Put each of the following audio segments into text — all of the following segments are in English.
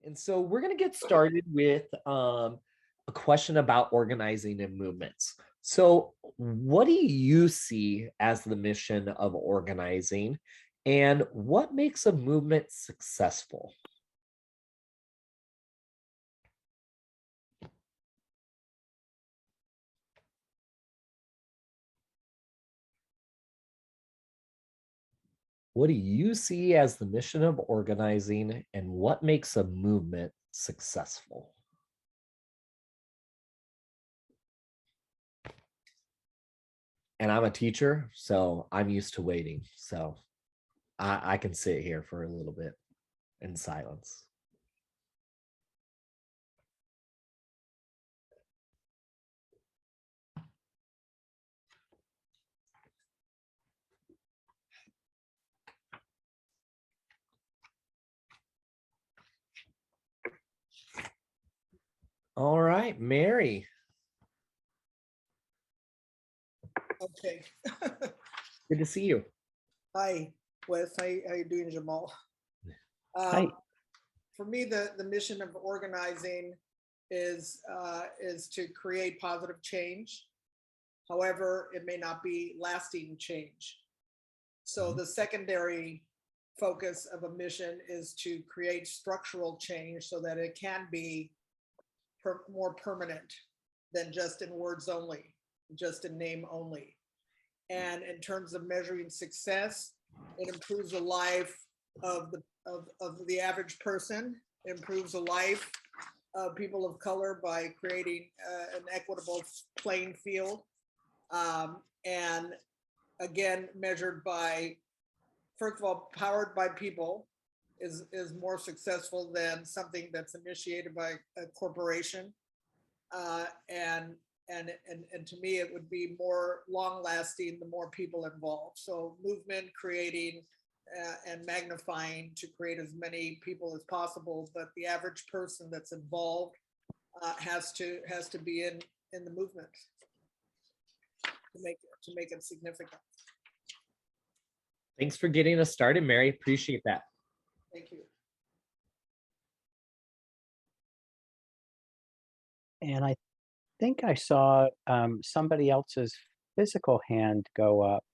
And so we're going to get started with a question about organizing and movements. So, what do you see as the mission of organizing, and what makes a movement successful? What do you see as the mission of organizing, and what makes a movement successful? And I'm a teacher, so I'm used to waiting. So I can sit here for a little bit in silence. All right, Mary. Okay. Good to see you. Hi, Wes. How you doing, Jamal? Hi. For me, the mission of organizing is to create positive change. However, it may not be lasting change. So the secondary focus of a mission is to create structural change so that it can be more permanent than just in words only, just in name only. And in terms of measuring success, it improves the life of the average person, improves the life of people of color by creating an equitable playing field, and again measured by, first of all, powered by people is more successful than something that's initiated by a corporation, and to me, it would be more long lasting the more people involved. So movement creating and magnifying to create as many people as possible, but the average person that's involved has to be in the movement to make it significant. Thanks for getting us started, Mary. Appreciate that. Thank you. And I think I saw somebody else's physical hand go up.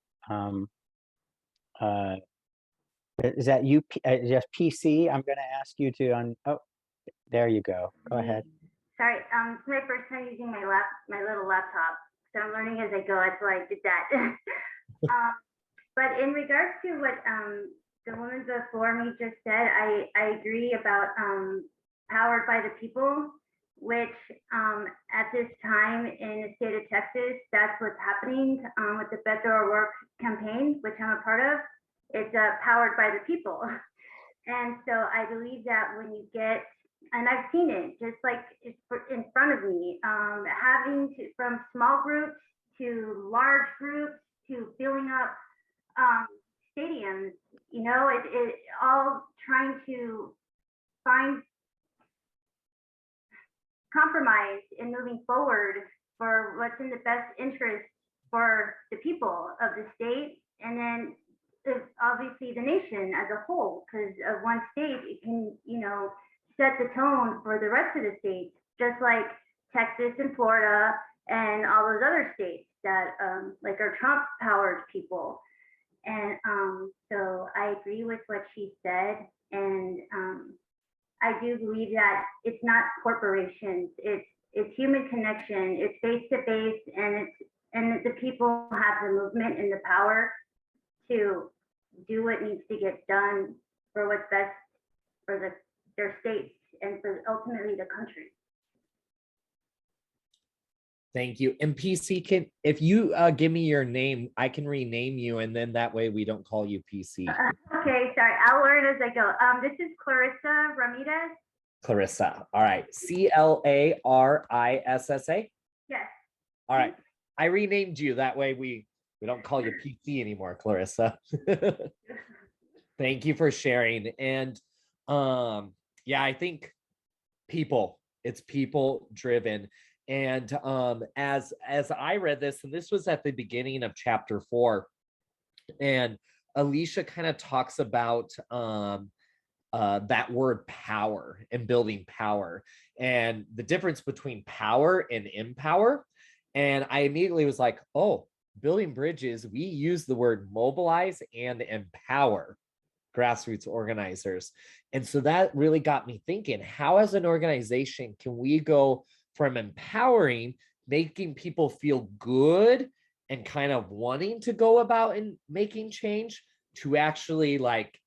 Is that you, just PC? I'm going to ask you to oh, there you go. Go ahead. Sorry, it's my first time using my little laptop, so I'm learning as I go. That's why I did that. But in regards to what the woman before me just said, I agree about powered by the people, which at this time in the state of Texas, that's what's happening with the Better Work campaign, which I'm a part of. It's powered by the people. And so I believe that when you get, and I've seen it just like it's in front of me, having to, from small groups to large groups to filling up stadiums, you know, it all trying to find compromise in moving forward for what's in the best interest for the people of the state, and then obviously the nation as a whole, because of one state, it can, you know, set the tone for the rest of the states, just like Texas and Florida and all those other states that like are Trump powered people. And so I agree with what she said, and I do believe that it's not corporations, it's human connection, it's face to face, and the people have the movement and the power to do what needs to get done for what's best for their states and for ultimately the country. Thank you. And PC, if you give me your name, I can rename you, and then that way we don't call you PC. Okay, sorry. I'll learn as I go. This is Clarissa Ramirez. Clarissa. All right. Clarissa. Yes. All right. I renamed you. That way we don't call you PC anymore, Clarissa. Thank you for sharing. And yeah, I think it's people driven. And as I read this, and this was at the beginning of chapter 4, and Alicia kind of talks about that word power and building power and the difference between power and empower. And I immediately was like, oh, building bridges, we use the word mobilize and empower grassroots organizers. And so that really got me thinking, how as an organization can we go from empowering, making people feel good and kind of wanting to go about and making change, to actually like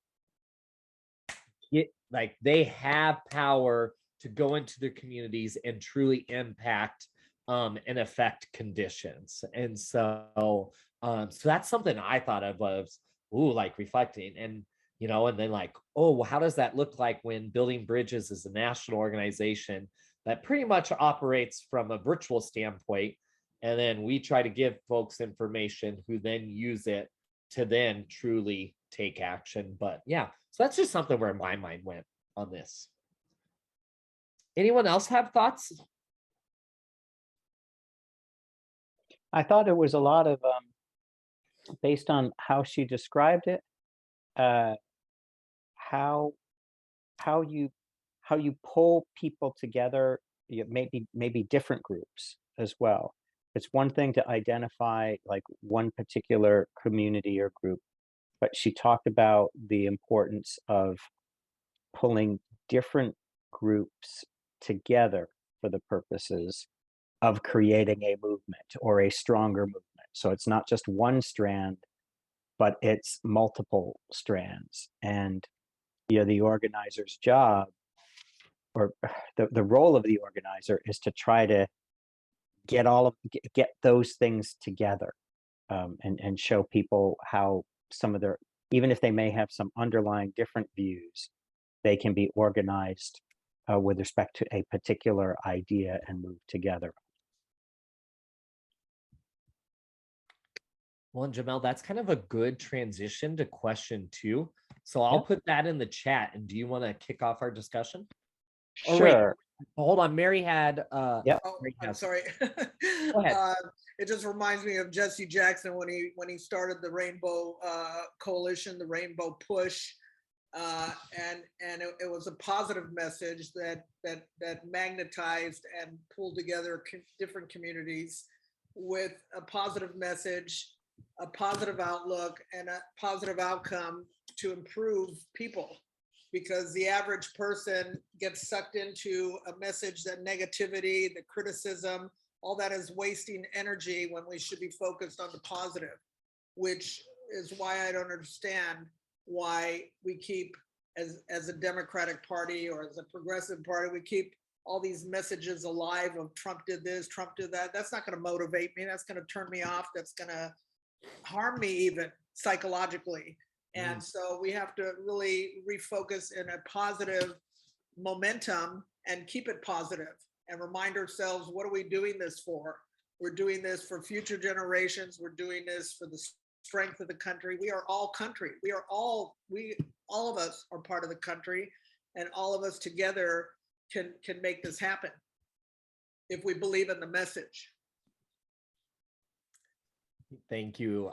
like they have power to go into their communities and truly impact and affect conditions. And so so that's something I thought of was like reflecting. And and then like, oh, well, how does that look like when Building Bridges is a national organization that pretty much operates from a virtual standpoint, and then we try to give folks information who then use it to then truly take action. But yeah, so that's just something where my mind went on this. Anyone else have thoughts? I thought it was a lot of, based on how she described it, how you pull people together, maybe different groups as well. It's one thing to identify like one particular community or group, but she talked about the importance of pulling different groups together for the purposes of creating a movement or a stronger movement. So it's not just one strand, but it's multiple strands. And the organizer's job, or the role of the organizer, is to try to get those things together, and show people how some of their, even if they may have some underlying different views, they can be organized with respect to a particular idea and move together. Well, and Jamel, that's kind of a good transition to question 2. So I'll put that in the chat. And do you want to kick off our discussion? Or sure. Wait, hold on. Mary had Yep. Oh, I'm sorry. Go ahead. It just reminds me of Jesse Jackson when he started the Rainbow Coalition, the Rainbow Push, and it was a positive message that magnetized and pulled together different communities with a positive message, a positive outlook, and a positive outcome to improve people. Because the average person gets sucked into a message that negativity, the criticism, all that is wasting energy when we should be focused on the positive, which is why I don't understand why we keep, as a Democratic Party or as a progressive party, we keep all these messages alive of Trump did this, Trump did that. That's not going to motivate me. That's going to turn me off. That's going to harm me even psychologically. And so we have to really refocus in a positive momentum and keep it positive and remind ourselves, what are we doing this for? We're doing this for future generations. We're doing this for the strength of the country. We are all country. All of us are part of the country, and all of us together can make this happen if we believe in the message. Thank you,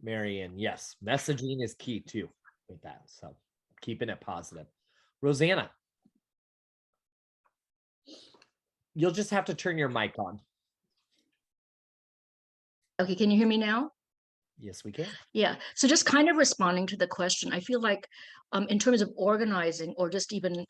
Mary. And yes, messaging is key too with that. So keeping it positive. Rosanna, you'll just have to turn your mic on. Okay, can you hear me now? Yes, we can. Yeah, so just kind of responding to the question, I feel like in terms of organizing or just even,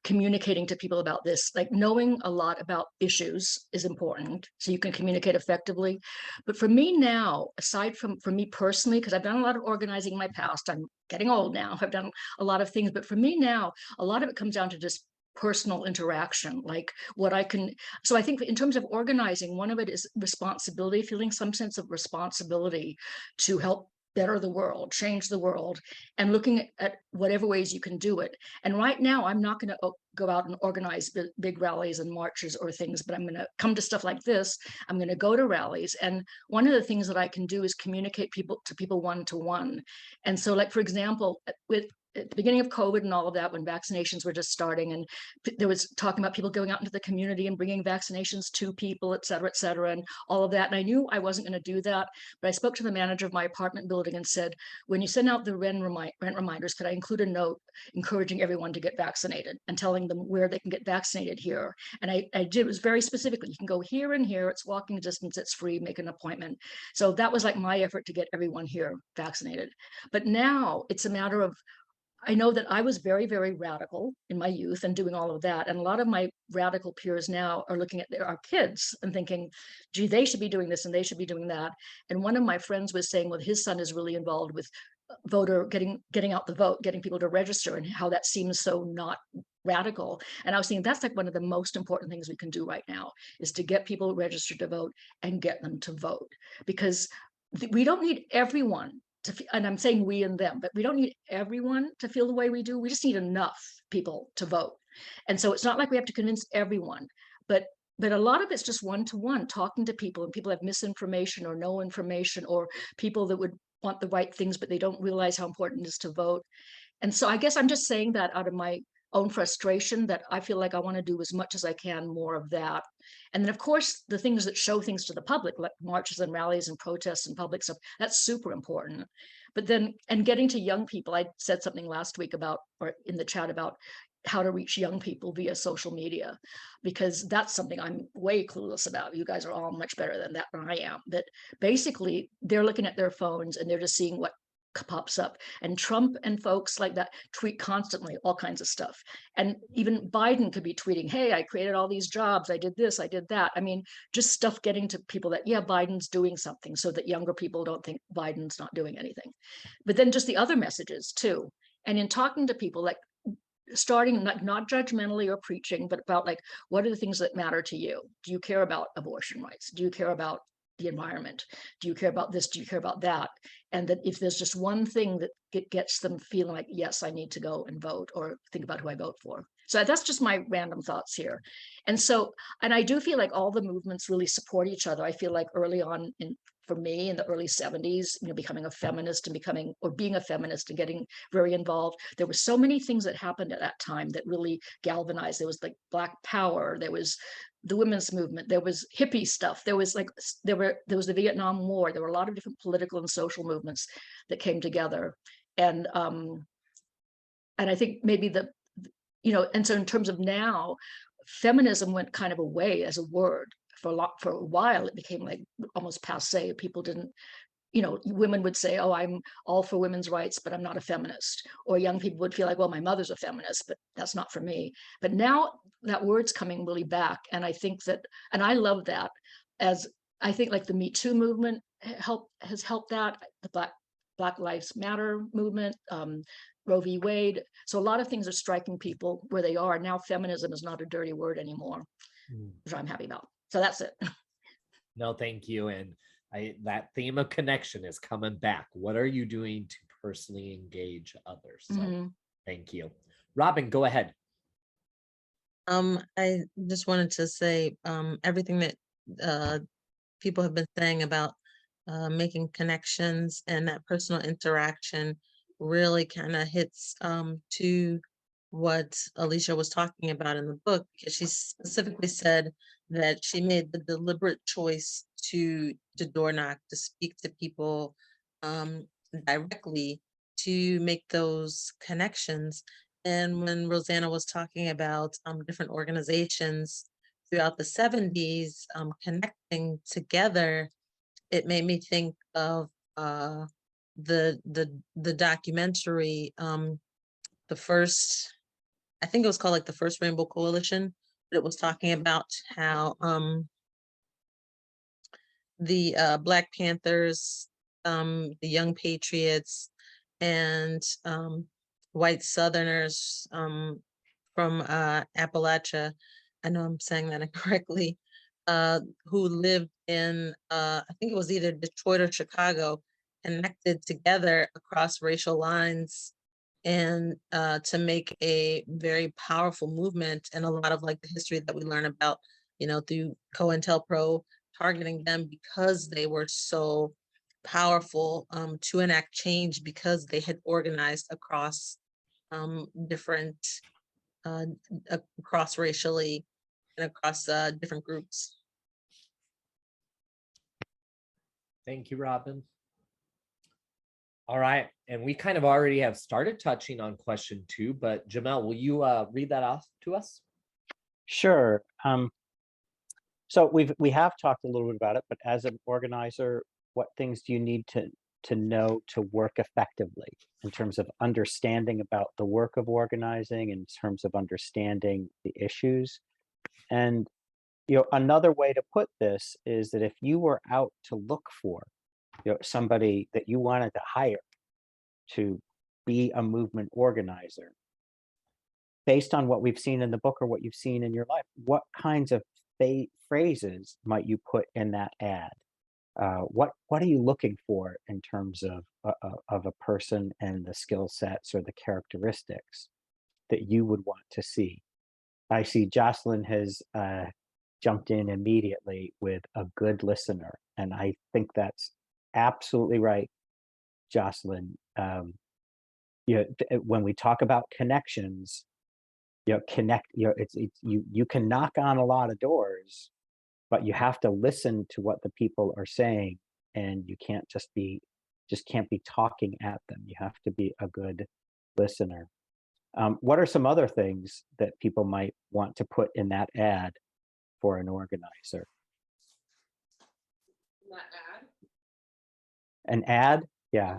communicating to people about this, like knowing a lot about issues is important so you can communicate effectively. But for me now, aside from for me personally, because I've done a lot of organizing in my past, I'm getting old now, I've done a lot of things, but for me now, a lot of it comes down to just personal interaction, like what I can. So I think in terms of organizing, one of it is responsibility, feeling some sense of responsibility to help better the world, change the world, and looking at whatever ways you can do it. And right now, I'm not going to go out and organize big rallies and marches or things, but I'm going to come to stuff like this. I'm going to go to rallies. And one of the things that I can do is communicate to people one-to-one. And so, like, for example, with at the beginning of COVID and all of that, when vaccinations were just starting, and there was talking about people going out into the community and bringing vaccinations to people, et cetera, and all of that. And I knew I wasn't going to do that, but I spoke to the manager of my apartment building and said, when you send out the rent reminders, could I include a note encouraging everyone to get vaccinated and telling them where they can get vaccinated here? And I did, it was very specifically, you can go here and here, it's walking distance, it's free, make an appointment. So that was like my effort to get everyone here vaccinated. But now it's a matter of, I know that I was very, very radical in my youth and doing all of that. And a lot of my radical peers now are looking at our kids and thinking, gee, they should be doing this and they should be doing that. And one of my friends was saying, well, his son is really involved with getting out the vote, getting people to register, and how that seems so not radical. And I was thinking that's like one of the most important things we can do right now, is to get people registered to vote and get them to vote. Because we don't need everyone to, and I'm saying we and them, but we don't need everyone to feel the way we do. We just need enough people to vote. And so it's not like we have to convince everyone, but a lot of it's just one-to-one, talking to people, and people have misinformation or no information, or people that would want the right things, but they don't realize how important it is to vote. And so I guess I'm just saying that out of my own frustration, that I feel like I want to do as much as I can more of that. And then of course, the things that show things to the public, like marches and rallies and protests and public stuff, that's super important. But then, and getting to young people, I said something last week about, or in the chat, about how to reach young people via social media, because that's something I'm way clueless about. You guys are all much better than that than I am. But basically, they're looking at their phones and they're just seeing what pops up. And Trump and folks like that tweet constantly all kinds of stuff. And even Biden could be tweeting, hey, I created all these jobs, I did this, I did that. I mean, just stuff getting to people that, yeah, Biden's doing something, so that younger people don't think Biden's not doing anything. But then just the other messages too. And in talking to people, like starting not judgmentally or preaching, but about like, what are the things that matter to you? Do you care about abortion rights? Do you care about the environment? Do you care about this? Do you care about that? And that if there's just one thing that gets them feeling like, yes, I need to go and vote, or think about who I vote for. So that's just my random thoughts here. And so, and I do feel like all the movements really support each other. I feel like early on for me in the early 70s, becoming a feminist and being a feminist and getting very involved, there were so many things that happened at that time that really galvanized. There was like Black Power, there was the women's movement, there was hippie stuff, there was the Vietnam War, there were a lot of different political and social movements that came together. And I think maybe and so in terms of now, feminism went kind of away as a word. For a while, it became like almost passé. People didn't, women would say, oh, I'm all for women's rights, but I'm not a feminist. Or young people would feel like, well, my mother's a feminist, but that's not for me. But now that word's coming really back. And I think that, and I love that, as I think like the Me Too movement has helped that, the Black Lives Matter movement, Roe v. Wade. So a lot of things are striking people where they are. Now feminism is not a dirty word anymore, which I'm happy about. So that's it. No, thank you. And that theme of connection is coming back. What are you doing to personally engage others? So thank you. Robin, go ahead. I just wanted to say everything that people have been saying about making connections and that personal interaction really kind of hits to what Alicia was talking about in the book, because she specifically said that she made the deliberate choice to door knock, to speak to people directly, to make those connections. And when Rosanna was talking about different organizations throughout the 70s connecting together, it made me think of the documentary, the first, I think it was called like the First Rainbow Coalition, but it was talking about how the Black Panthers, the Young Patriots, and white Southerners from Appalachia, I know I'm saying that incorrectly, who lived in, I think it was either Detroit or Chicago, connected together across racial lines and to make a very powerful movement. And a lot of like the history that we learn about, through COINTELPRO, targeting them because they were so powerful to enact change, because they had organized across different, across racially and across different groups. Thank you, Robin. All right, and we kind of already have started touching on question 2, but Jamel, will you read that off to us? Sure. So we have talked a little bit about it, but as an organizer, what things do you need to know to work effectively in terms of understanding about the work of organizing, in terms of understanding the issues? And another way to put this is that if you were out to look for somebody that you wanted to hire to be a movement organizer, based on what we've seen in the book or what you've seen in your life, what kinds of phrases might you put in that ad? What are you looking for in terms of a person and the skill sets or the characteristics that you would want to see? I see Jocelyn has jumped in immediately with a good listener, and I think that's absolutely right, Jocelyn. When we talk about connections, you can knock on a lot of doors, but you have to listen to what the people are saying, and you can't just can't be talking at them. You have to be a good listener. What are some other things that people might want to put in that ad for an organizer? An ad? Yeah.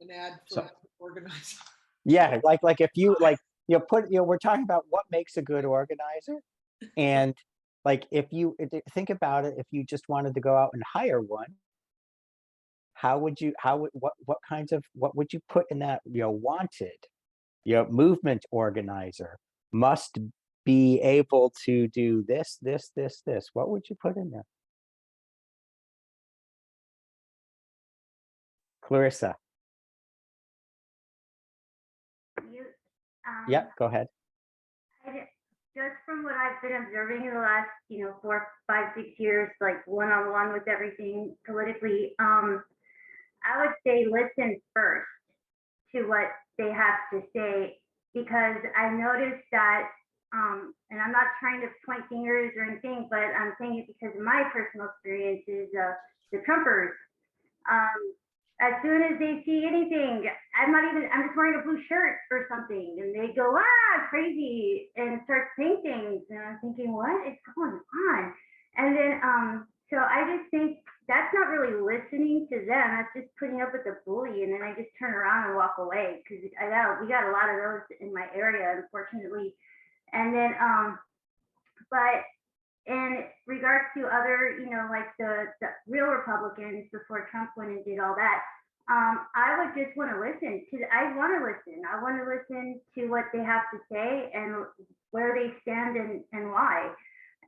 An ad for So- an organizer. Yeah, like if you we're talking about what makes a good organizer, and like if you think about it, if you just wanted to go out and hire one, what would you put in that? Wanted, movement organizer, must be able to do this, this. What would you put in there? Clarissa. You, Yep, go ahead. just from what I've been observing in the last, 4, 5, 6 years, like one-on-one with everything politically, I would say listen first to what they have to say, because I noticed that, and I'm not trying to point fingers or anything, but I'm saying it because of my personal experiences, the Trumpers. As soon as they see anything, I'm just wearing a blue shirt or something, and they go, crazy, and start saying things. And I'm thinking, what is going on? And then, so I just think that's not really listening to them. That's just putting up with the bully. And then I just turn around and walk away, because we got a lot of those in my area, unfortunately. And then, but in regards to other, like the real Republicans before Trump went and did all that, I would just want to listen. I want to listen to what they have to say and where they stand and why.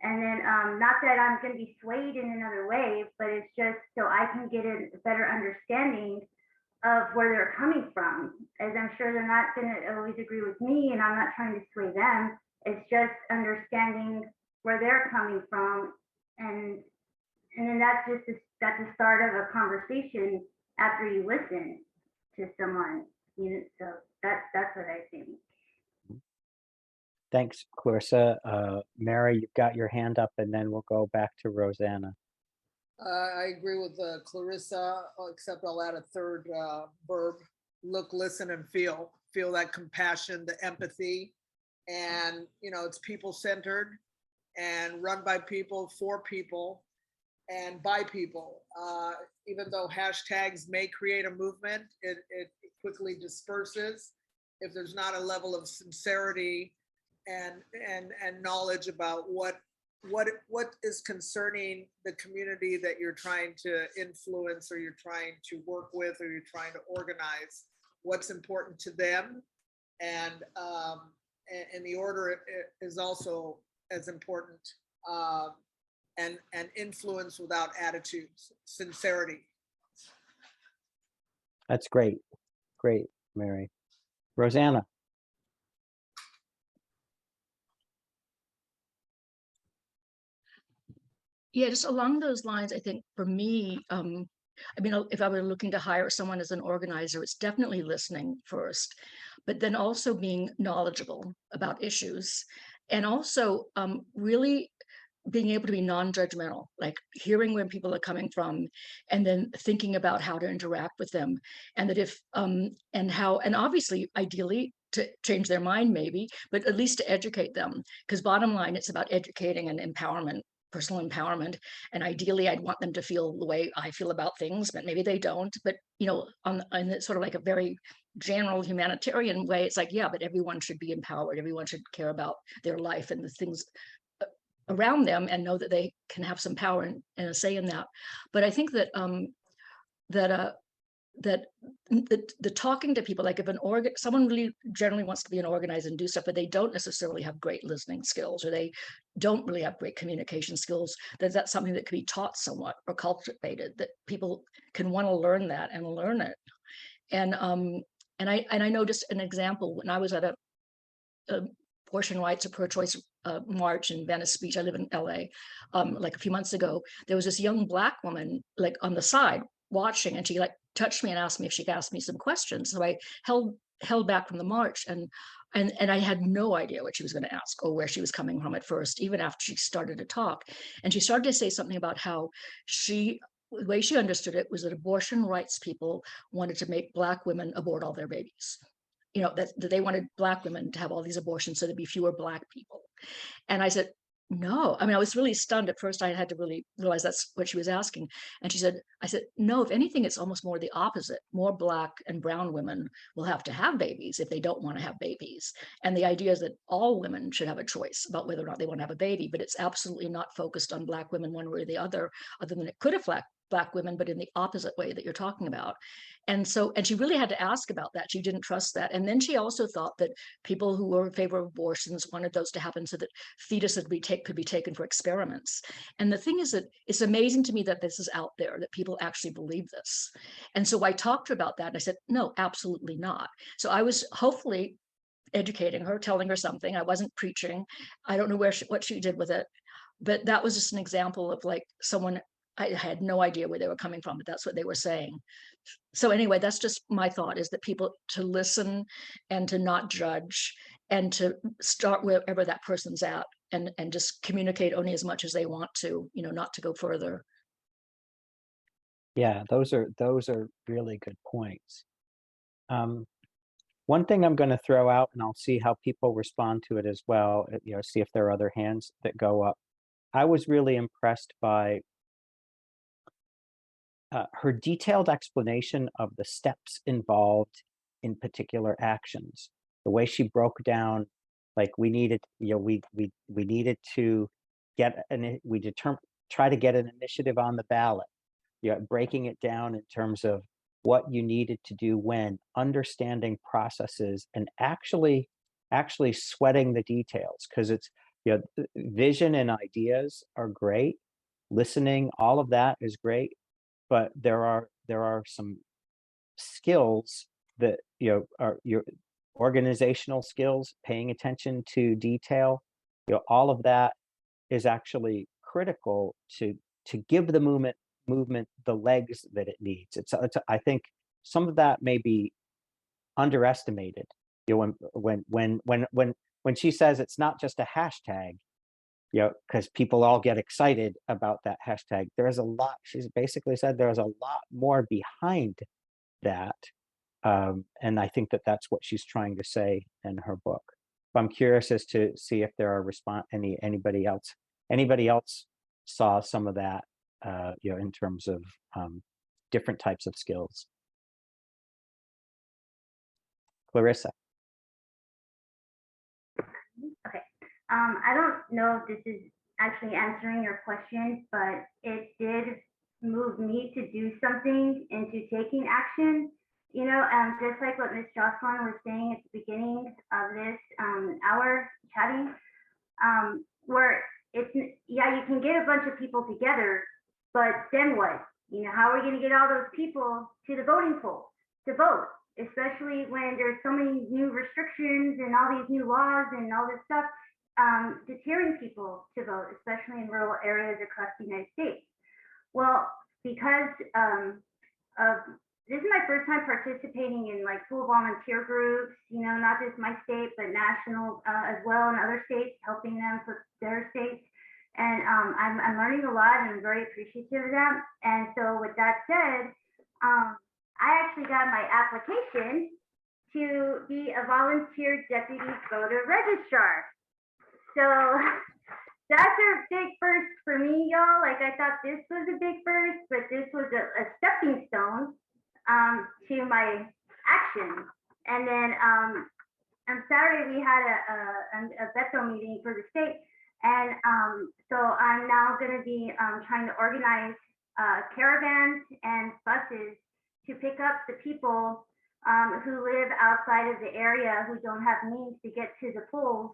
And then, not that I'm going to be swayed in another way, but it's just so I can get a better understanding of where they're coming from. As I'm sure they're not going to always agree with me, and I'm not trying to sway them. It's just understanding where they're coming from, and then that's the start of a conversation after you listen to someone. So that's what I think. Thanks, Clarissa. Mary, you've got your hand up, and then we'll go back to Rosanna. I agree with Clarissa, except I'll add a third verb: look, listen, and feel. Feel that compassion, the empathy, and it's people-centered and run by people, for people, and by people. Even though hashtags may create a movement, it quickly disperses if there's not a level of sincerity and knowledge about what is concerning the community that you're trying to influence, or you're trying to work with, or you're trying to organize. What's important to them, and the order is also as important. And influence without attitudes, sincerity. That's great. Great, Mary. Rosanna. Yeah, just along those lines, I think for me, I mean, if I were looking to hire someone as an organizer, it's definitely listening first, but then also being knowledgeable about issues, and also really being able to be non-judgmental, like hearing where people are coming from, and then thinking about how to interact with them, and that if and obviously, ideally, to change their mind, maybe, but at least to educate them, because bottom line, it's about educating and empowerment, personal empowerment. And ideally, I'd want them to feel the way I feel about things, but maybe they don't. But on it's sort of like a very general humanitarian way, it's like, yeah, but everyone should be empowered, everyone should care about their life and the things around them, and know that they can have some power and a say in that. But I think that that that the talking to people, like if someone really generally wants to be an organizer and do stuff, but they don't necessarily have great listening skills, or they don't really have great communication skills, that's something that can be taught somewhat or cultivated, that people can want to learn that and learn it. And I know just an example, when I was at a abortion rights or pro-choice march in Venice Beach. I live in LA. Like a few months ago, there was this young Black woman like on the side watching, and she like touched me and asked me if she could ask me some questions. So I held back from the march, and I had no idea what she was going to ask or where she was coming from at first, even after she started to talk. And she started to say something about how the way she understood it was that abortion rights people wanted to make Black women abort all their babies. That they wanted Black women to have all these abortions so there'd be fewer Black people. And I said, no. I mean, I was really stunned at first. I had to really realize that's what she was asking. And I said, no, if anything, it's almost more the opposite. More Black and brown women will have to have babies if they don't want to have babies. And the idea is that all women should have a choice about whether or not they want to have a baby, but it's absolutely not focused on Black women one way or the other than it could affect Black women, but in the opposite way that you're talking about. And she really had to ask about that. She didn't trust that. And then she also thought that people who were in favor of abortions wanted those to happen so that fetuses could be taken for experiments. And the thing is that it's amazing to me that this is out there, that people actually believe this. And so I talked to her about that, and I said, no, absolutely not. So I was hopefully educating her, telling her something. I wasn't preaching. I don't know what she did with it, but that was just an example of like someone, I had no idea where they were coming from, but that's what they were saying. So anyway, that's just my thought, is that people to listen and to not judge, and to start wherever that person's at, and just communicate only as much as they want to, not to go further. Yeah, those are really good points. One thing I'm going to throw out, and I'll see how people respond to it as well, see if there are other hands that go up. I was really impressed by her detailed explanation of the steps involved in particular actions. The way she broke down, like we needed to try to get an initiative on the ballot. Breaking it down in terms of what you needed to do when, understanding processes, and actually sweating the details, because it's vision and ideas are great, listening, all of that is great, but there are some skills that are your organizational skills, paying attention to detail, all of that is actually critical to give the movement the legs that it needs. I think some of that may be underestimated. When she says it's not just a hashtag, because people all get excited about that hashtag, there's a lot. She's basically said there's a lot more behind that, and I think that that's what she's trying to say in her book. But I'm curious as to see if there are anybody else saw some of that, in terms of different types of skills. Clarissa. Okay. I don't know if this is actually answering your question, but it did move me to do something and to taking action. Just like what Ms. Jocelyn was saying at the beginning of this hour chatting, where you can get a bunch of people together, but then what? How are we going to get all those people to the voting polls to vote? Especially when there's so many new restrictions and all these new laws and all this stuff, deterring people to vote, especially in rural areas across the United States. Well, because this is my first time participating in like full volunteer groups, you know, not just my state, but national as well, and other states, helping them for their states. And I'm learning a lot, and I'm very appreciative of that. And so with that said, I actually got my application to be a volunteer deputy voter registrar. So that's a big first for me, y'all. Like, I thought this was a big first, but this was a stepping stone to my action. And then on Saturday we had a veto meeting for the state, and so I'm now going to be trying to organize caravans and buses to pick up the people who live outside of the area who don't have means to get to the polls.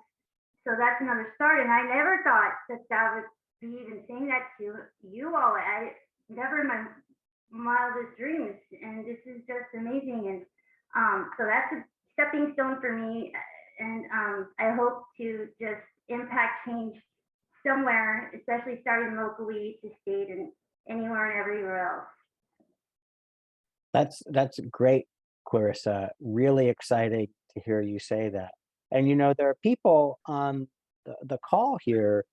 So that's another start. And I never thought that would be even saying that to you all. I never in my wildest dreams. And this is just amazing. And so that's a stepping stone for me. And I hope to just impact change somewhere, especially starting locally to state and anywhere and everywhere else. That's great, Clarissa. Really exciting to hear you say that. And you know, there are people on the call here,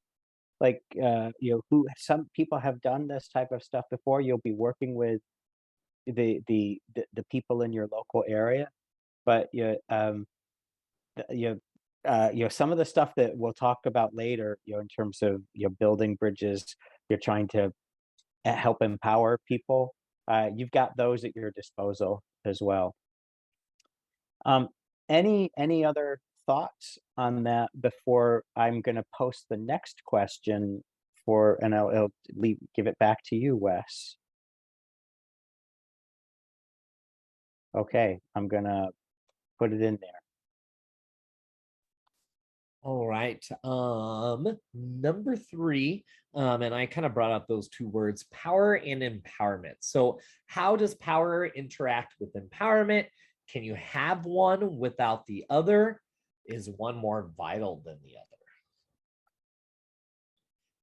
like you know, who some people have done this type of stuff before. You'll be working with the people in your local area, but you you you know, some of the stuff that we'll talk about later, you know, in terms of, you know, building bridges, you're trying to help empower people. You've got those at your disposal as well. Any other thoughts on that before I'm going to post the next question for, and I'll give it back to you, Wes. Okay, I'm going to put it in there. All right. Number 3, and I kind of brought up those two words, power and empowerment. So how does power interact with empowerment? Can you have one without the other? Is one more vital than the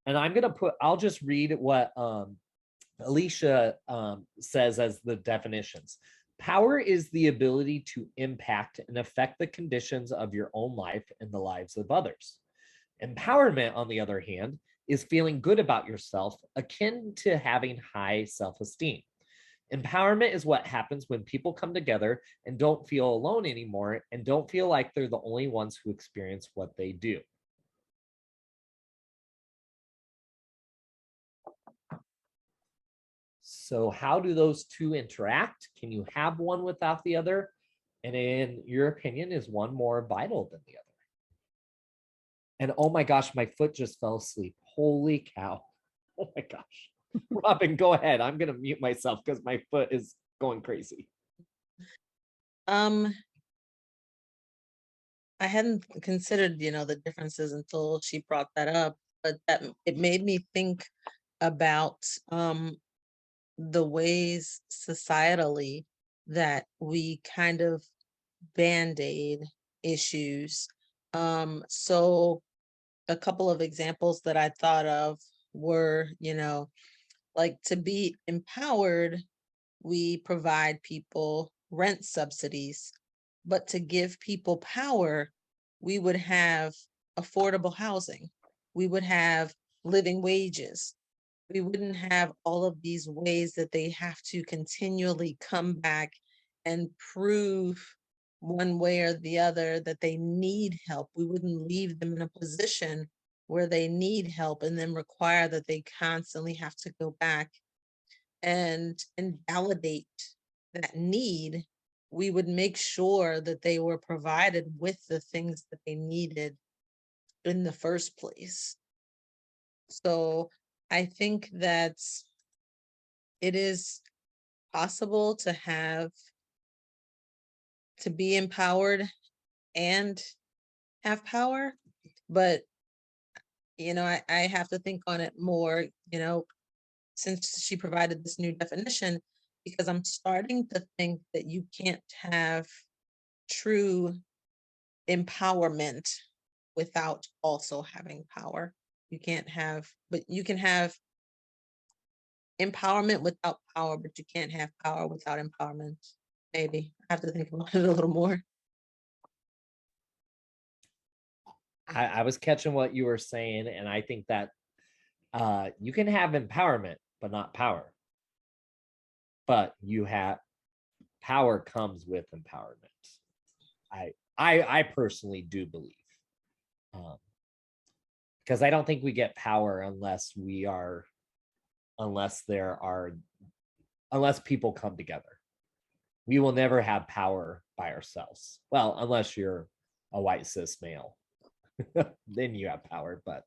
other? And I'll just read what Alicia says as the definitions. Power is the ability to impact and affect the conditions of your own life and the lives of others. Empowerment, on the other hand, is feeling good about yourself, akin to having high self-esteem. Empowerment is what happens when people come together and don't feel alone anymore and don't feel like they're the only ones who experience what they do. So how do those two interact? Can you have one without the other? And in your opinion, is one more vital than the other? And oh my gosh, my foot just fell asleep. Holy cow. Oh my gosh. Robin, go ahead. I'm going to mute myself because my foot is going crazy. I hadn't considered, you know, the differences until she brought that up, but that it made me think about the ways societally that we kind of band-aid issues. So a couple of examples that I thought of were, you know, like to be empowered, we provide people rent subsidies, but to give people power, we would have affordable housing. We would have living wages. We wouldn't have all of these ways that they have to continually come back and prove one way or the other that they need help. We wouldn't leave them in a position where they need help and then require that they constantly have to go back and validate that need. We would make sure that they were provided with the things that they needed in the first place. So I think that it is possible to be empowered and have power, but you know, I have to think on it more, you know, since she provided this new definition, because I'm starting to think that you can't have true empowerment without also having power. You can't have, but you can have empowerment without power, but you can't have power without empowerment. Maybe I have to think about it a little more. I was catching what you were saying, and I think that you can have empowerment, but not power. But you have power comes with empowerment. I personally do believe, because I don't think we get power unless people come together. We will never have power by ourselves. Well, unless you're a white cis male, then you have power. But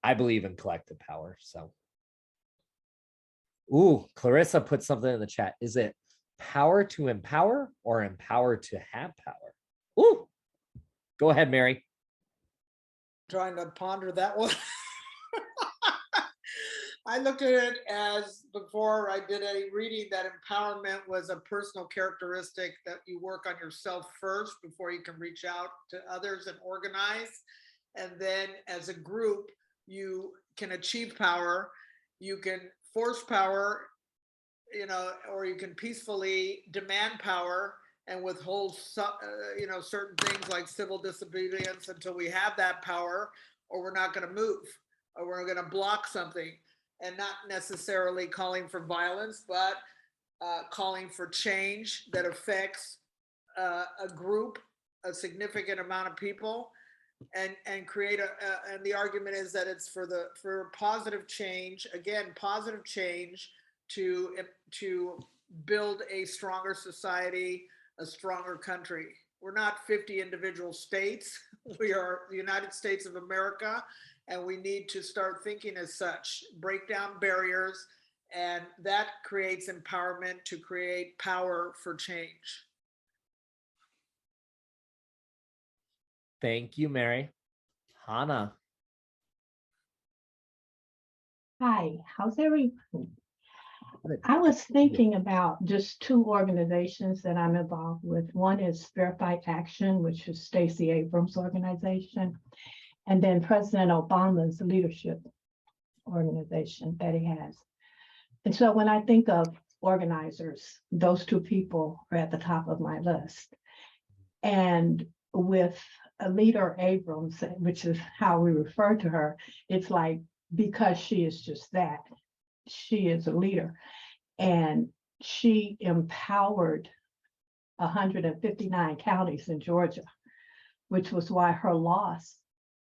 I believe in collective power. So, ooh, Clarissa put something in the chat. Is it power to empower or empower to have power? Ooh, go ahead, Mary. Trying to ponder that one. I looked at it as, before I did any reading, that empowerment was a personal characteristic that you work on yourself first before you can reach out to others and organize. And then as a group, you can achieve power, you can force power, or you can peacefully demand power and withhold certain things like civil disobedience until we have that power, or we're not going to move, or we're going to block something. And not necessarily calling for violence, but calling for change that affects a group, a significant amount of people, and create and the argument is that it's for positive change, again, positive change to build a stronger society, a stronger country. We're not 50 individual states. We are the United States of America, and we need to start thinking as such, break down barriers, and that creates empowerment to create power for change. Thank you, Mary. Hannah. Hi, how's everyone? I was thinking about just two organizations that I'm involved with. One is Verified Action, which is Stacey Abrams' organization, and then President Obama's leadership organization that he has. And so when I think of organizers, those two people are at the top of my list. And with Leader Abrams, which is how we refer to her, it's like, because she is just that. She is a leader, and she empowered 159 counties in Georgia, which was why her loss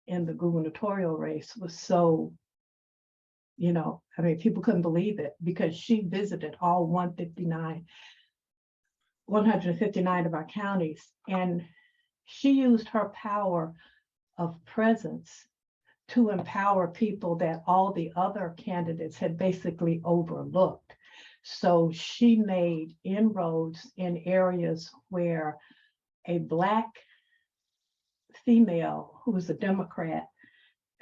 in the gubernatorial race was so, people couldn't believe it, because she visited all 159 of our counties, and she used her power of presence to empower people that all the other candidates had basically overlooked. So she made inroads in areas where a Black female who was a Democrat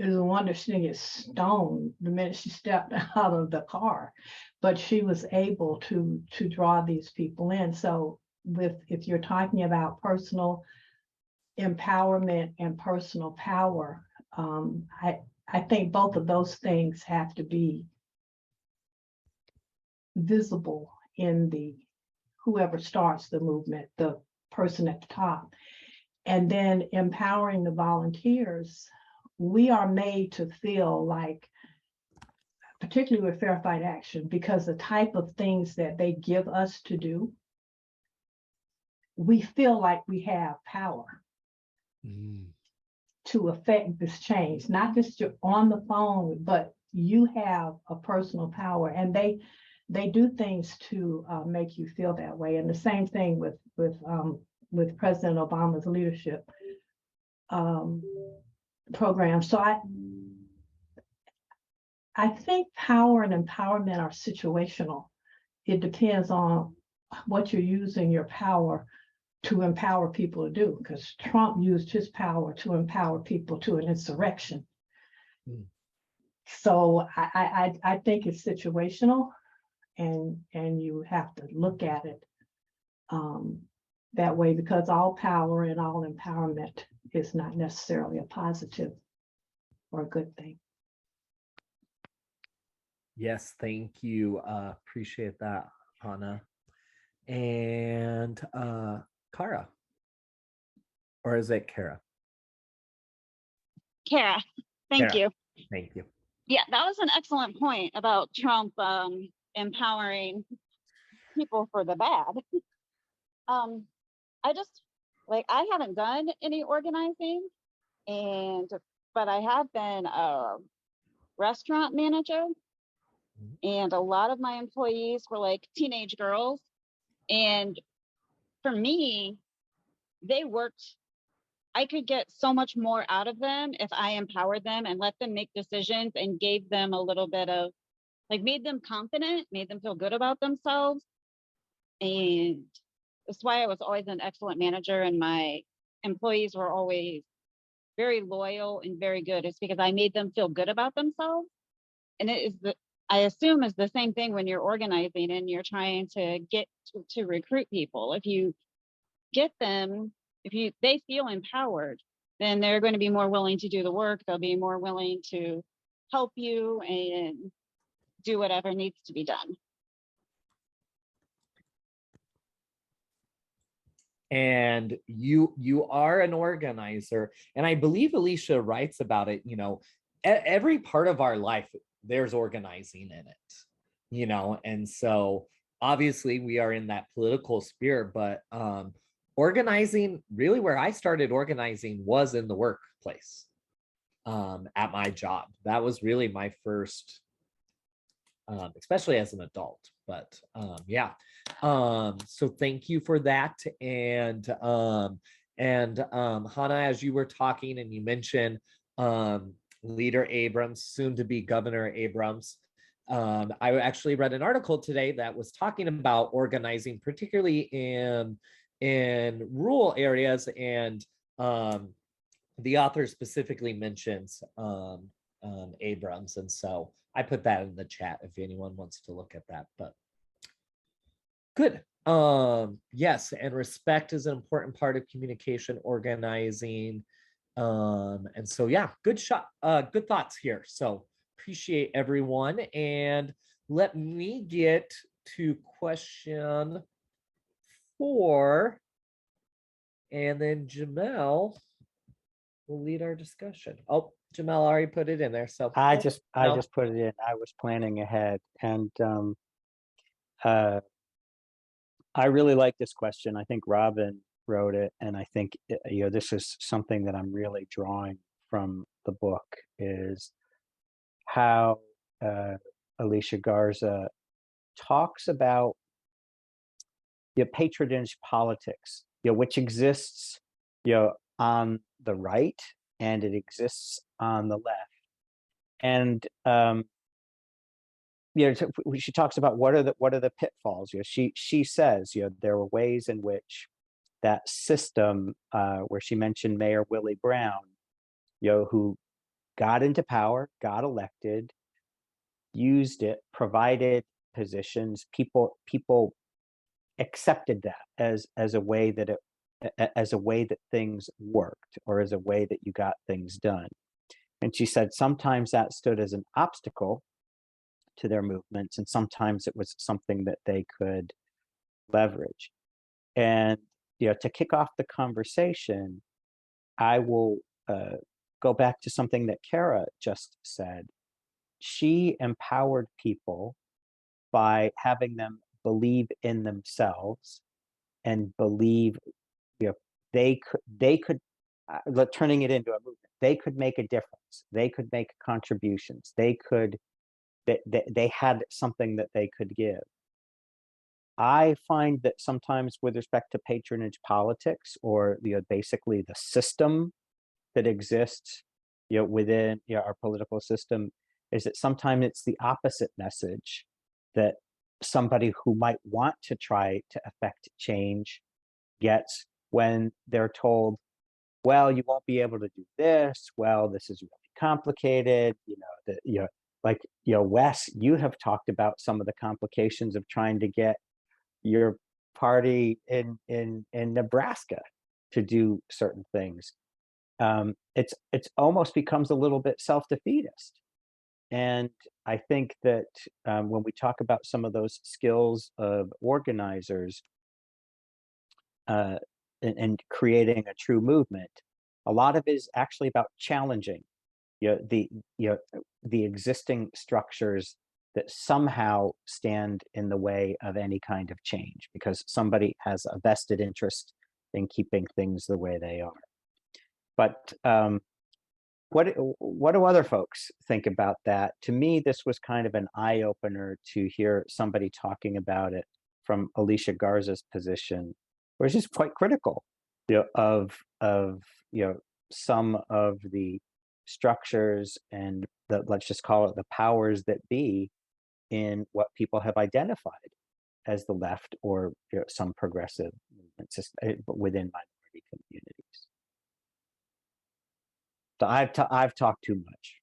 is the one that she gets stoned the minute she stepped out of the car, but she was able to draw these people in. So if you're talking about personal empowerment and personal power, I think both of those things have to be visible in whoever starts the movement, the person at the top. And then empowering the volunteers, we are made to feel like, particularly with Verified Action, because the type of things that they give us to do, we feel like we have power. To affect this change, not just you're on the phone, but you have a personal power, and they do things to make you feel that way. And the same thing with President Obama's leadership program. So I think power and empowerment are situational. It depends on what you're using your power to empower people to do, because Trump used his power to empower people to an insurrection. So I think it's situational, and you have to look at it that way, because all power and all empowerment is not necessarily a positive or a good thing. Yes, thank you. Appreciate that, Hannah. And Kara, or is it Kara? Kara, thank Kara, you. thank you. Yeah, that was an excellent point about Trump empowering people for the bad. I just I haven't done any organizing, and but I have been a restaurant manager, and a lot of my employees were like teenage girls, and for me, they worked. I could get so much more out of them if I empowered them and let them make decisions and gave them a little bit of made them confident, made them feel good about themselves. And that's why I was always an excellent manager, and my employees were always very loyal and very good. It's because I made them feel good about themselves. And it is I assume is the same thing when you're organizing and you're trying to get to recruit people. If you get them, they feel empowered, then they're going to be more willing to do the work. They'll be more willing to help you and do whatever needs to be done. And you are an organizer, and I believe Alicia writes about it. Every part of our life there's organizing in it, and so obviously we are in that political sphere, but organizing, really where I started organizing was in the workplace, at my job. That was really my first, especially as an adult. But yeah, so thank you for that. And Hannah, as you were talking and you mentioned Leader Abrams, soon to be Governor Abrams, I actually read an article today that was talking about organizing, particularly in rural areas, and the author specifically mentions Abrams, and so I put that in the chat if anyone wants to look at that. But good. Yes, and respect is an important part of communication, organizing, and so yeah, good thoughts here. So appreciate everyone, and let me get to question 4, and then Jamel will lead our discussion. Oh, Jamel already put it in there. So I just put it in. I was planning ahead, and I really like this question. I think Robin wrote it, and I think this is something that I'm really drawing from the book, is how Alicia Garza talks about patronage politics, which exists on the right and it exists on the left. And she talks about what are the pitfalls. She says there were ways in which that system, where she mentioned Mayor Willie Brown, who got into power, got elected, used it, provided positions. People accepted that as a way that things worked, or as a way that you got things done. And she said sometimes that stood as an obstacle to their movements, and sometimes it was something that they could leverage. And to kick off the conversation, I will go back to something that Kara just said. She empowered people by having them believe in themselves and believe they could turning it into a movement. They could make a difference. They could make contributions. They had something that they could give. I find that sometimes with respect to patronage politics, or basically the system that exists within our political system, is that sometimes it's the opposite message that somebody who might want to try to affect change gets when they're told, well, you won't be able to do this. Well, this is really complicated. Wes, you have talked about some of the complications of trying to get your party in Nebraska to do certain things. It's almost becomes a little bit self-defeatist. And I think that when we talk about some of those skills of organizers and creating a true movement, a lot of it is actually about challenging you know, the existing structures that somehow stand in the way of any kind of change because somebody has a vested interest in keeping things the way they are. But what do other folks think about that? To me, this was kind of an eye opener to hear somebody talking about it from Alicia Garza's position, which is quite critical, of some of the structures and the, let's just call it, the powers that be in what people have identified as the left or some progressive movements within minority communities. So I've talked too much.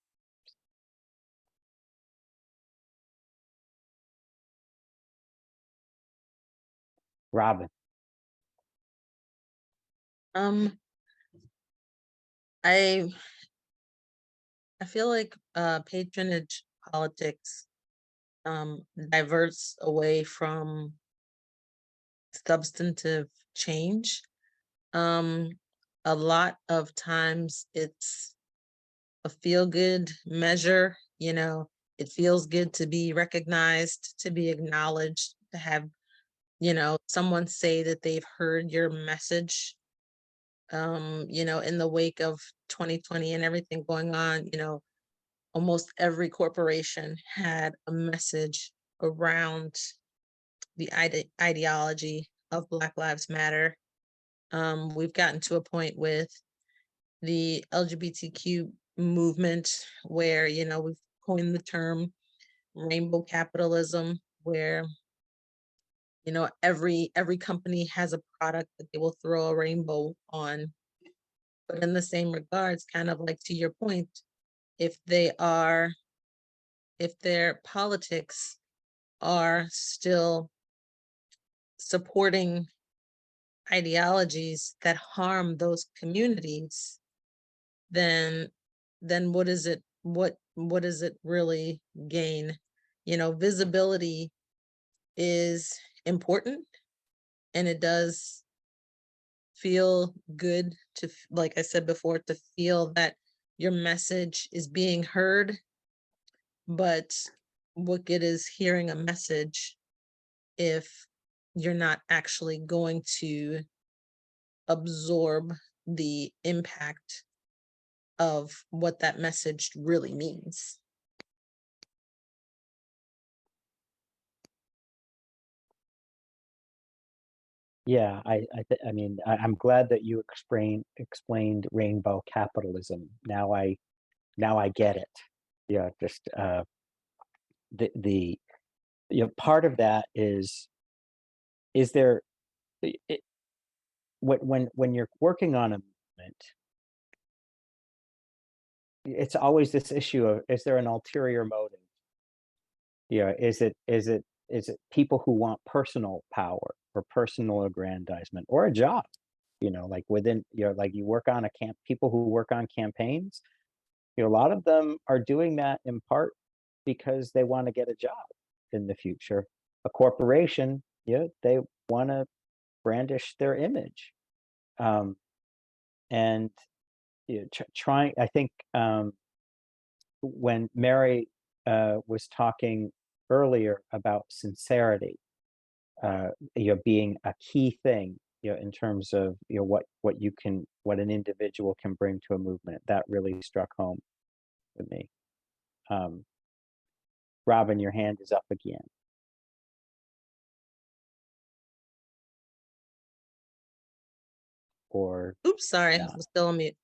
Robin. I feel like patronage politics diverts away from substantive change. A lot of times it's a feel-good measure, it feels good to be recognized, to be acknowledged, to have, someone say that they've heard your message. In the wake of 2020 and everything going on, almost every corporation had a message around the ideology of Black Lives Matter. We've gotten to a point with the LGBTQ movement where, we've coined the term rainbow capitalism, where, every company has a product that they will throw a rainbow on. But in the same regards, kind of like to your point, if their politics are still supporting ideologies that harm those communities, then what is it what does it really gain? Visibility is important, and it does feel good to, like I said before, to feel that your message is being heard. But what good is hearing a message if you're not actually going to absorb the impact of what that message really means? Yeah, I mean, I'm glad that you explained rainbow capitalism. Now I get it. Yeah, just the part of that is there it, when you're working on a movement, it's always this issue of, is there an ulterior motive? Is it people who want personal power or personal aggrandizement or a job? Like within, like you work on people who work on campaigns, a lot of them are doing that in part because they want to get a job in the future. A corporation, they want to brandish their image. And trying, I think when Mary was talking earlier about sincerity, being a key thing, in terms of what an individual can bring to a movement, that really struck home with me. Robin, your hand is up again. Or Oops, sorry, I not. was still on mute.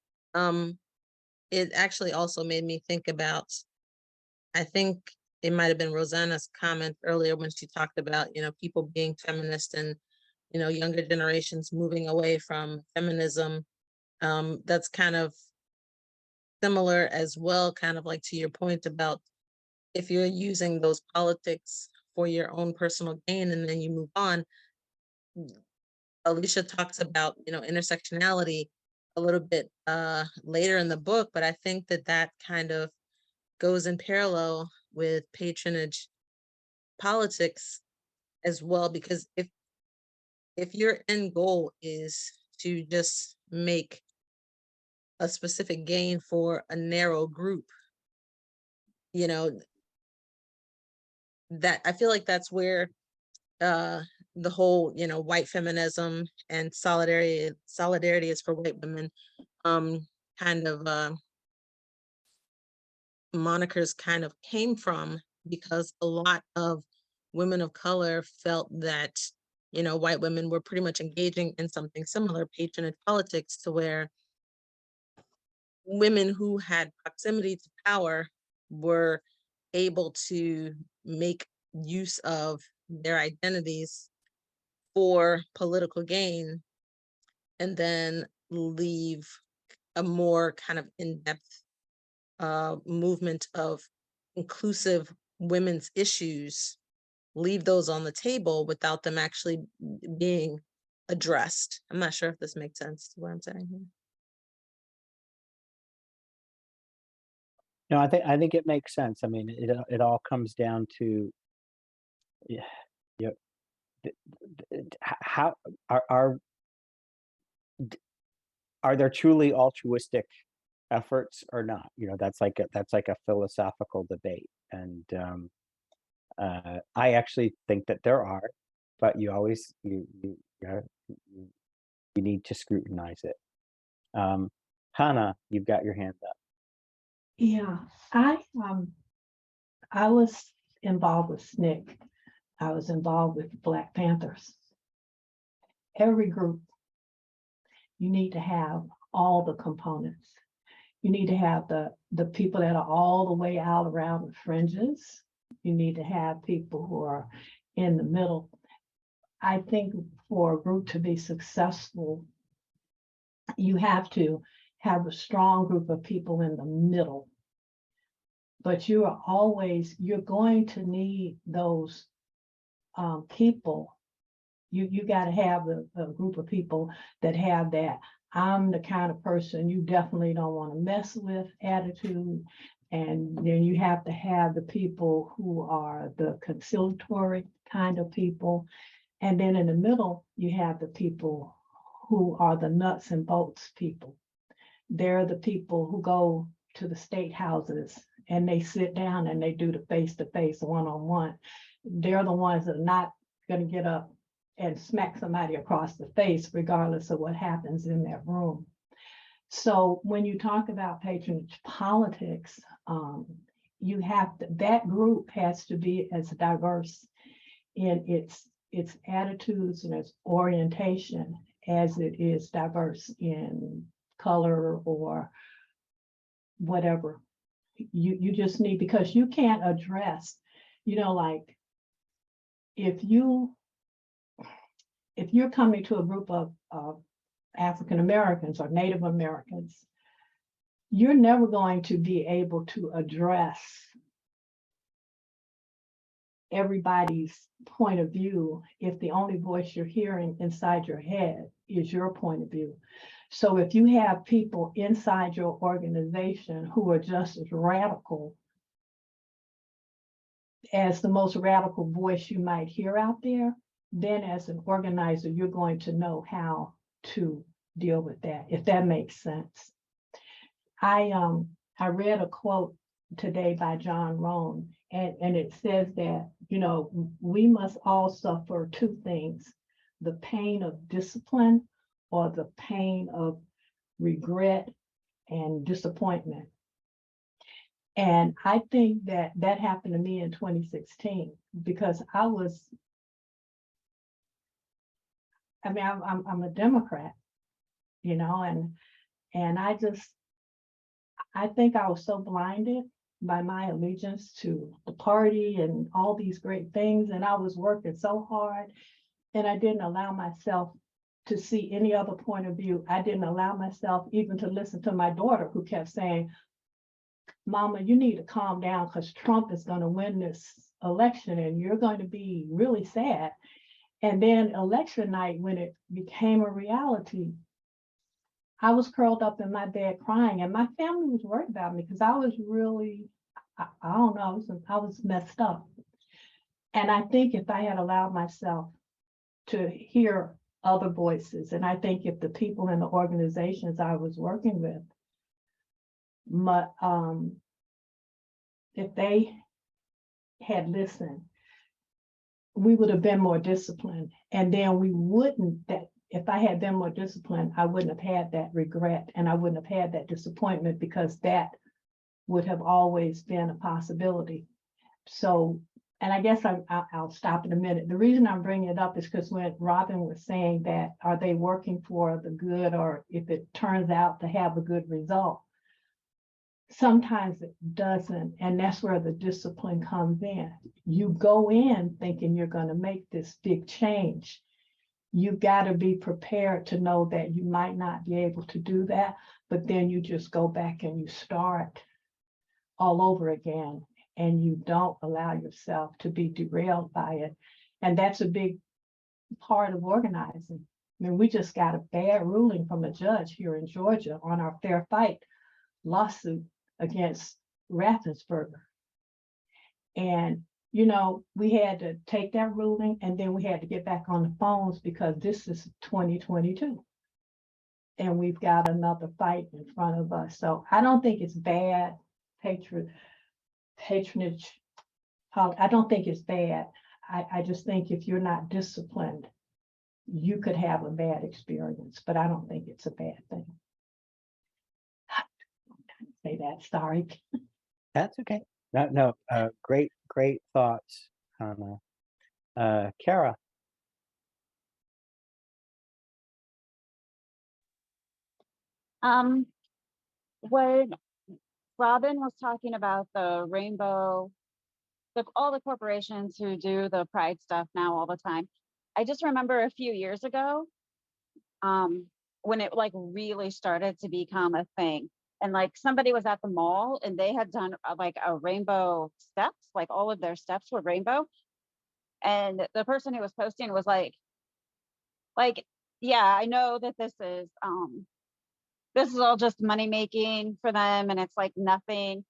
It actually also made me think about, I think it might have been Rosanna's comment earlier when she talked about, people being feminist and, younger generations moving away from feminism. That's kind of similar as well, kind of like to your point about if you're using those politics for your own personal gain and then you move on. Alicia talks about, intersectionality a little bit later in the book, but I think that kind of goes in parallel with patronage politics as well, because if your end goal is to just make a specific gain for a narrow group, you know, that I feel like that's where the whole, you know, white feminism and solidarity is for white women kind of monikers kind of came from, because a lot of women of color felt that, you know, white women were pretty much engaging in something similar, patronage politics, to where women who had proximity to power were able to make use of their identities for political gain, and then leave a more kind of in-depth movement of inclusive women's issues, leave those on the table without them actually being addressed. I'm not sure if this makes sense to what I'm saying here. No, I think it makes sense. I mean, it all comes down to, yeah, yeah, how are there truly altruistic efforts or not? You know, that's like a philosophical debate, and I actually think that there are, but you always you need to scrutinize it. Hannah, you've got your hand up. Yeah, I was involved with SNCC. I was involved with Black Panthers. Every group, you need to have all the components. You need to have the people that are all the way out around the fringes. You need to have people who are in the middle. I think for a group to be successful, you have to have a strong group of people in the middle. But you're going to need those people. You got to have a group of people that have that I'm the kind of person you definitely don't want to mess with attitude. And then you have to have the people who are the conciliatory kind of people. And then in the middle, you have the people who are the nuts and bolts people. They're the people who go to the state houses and they sit down and they do the face-to-face, one-on-one. They're the ones that are not going to get up and smack somebody across the face, regardless of what happens in that room. So when you talk about patronage politics, you have to, that group has to be as diverse in its attitudes and its orientation as it is diverse in color or whatever. You just need, because you can't address, you know, like if you're coming to a group of African Americans or Native Americans, you're never going to be able to address everybody's point of view if the only voice you're hearing inside your head is your point of view. So if you have people inside your organization who are just as radical as the most radical voice you might hear out there, then as an organizer, you're going to know how to deal with that, if that makes sense. I read a quote today by John Rohn, and it says that, you know, we must all suffer two things: the pain of discipline or the pain of regret and disappointment. And I think that happened to me in 2016 because I'm a Democrat, you know, and I think I was so blinded by my allegiance to the party and all these great things. And I was working so hard and I didn't allow myself to see any other point of view. I didn't allow myself even to listen to my daughter, who kept saying, Mama, you need to calm down because Trump is going to win this election and you're going to be really sad. And then election night, when it became a reality, I was curled up in my bed crying, and my family was worried about me because I don't know, I was messed up. And I think if I had allowed myself to hear other voices, and I think if the people in the organizations I was working with, if they had listened, we would have been more disciplined. And then we wouldn't, that if I had been more disciplined, I wouldn't have had that regret and I wouldn't have had that disappointment, because that would have always been a possibility. So, and I guess I'll stop in a minute. The reason I'm bringing it up is because when Robin was saying that, are they working for the good, or if it turns out to have a good result? Sometimes it doesn't, and that's where the discipline comes in. You go in thinking you're going to make this big change. You got to be prepared to know that you might not be able to do that, but then you just go back and you start all over again, and you don't allow yourself to be derailed by it. And that's a big part of organizing. I mean, we just got a bad ruling from a judge here in Georgia on our Fair Fight lawsuit against Raffensperger. And, you know, we had to take that ruling, and then we had to get back on the phones because this is 2022. And we've got another fight in front of us. So I don't think it's bad patronage. I don't think it's bad. I just think if you're not disciplined, you could have a bad experience, but I don't think it's a bad thing. Say that, sorry. That's okay. No, great thoughts, Hannah. Kara. When Robin was talking about the rainbow, all the corporations who do the pride stuff now all the time, I just remember a few years ago, when it like really started to become a thing. And like somebody was at the mall and they had done like a rainbow steps, like all of their steps were rainbow. And the person who was posting was like, yeah, I know that this is all just money making for them and it's like nothing.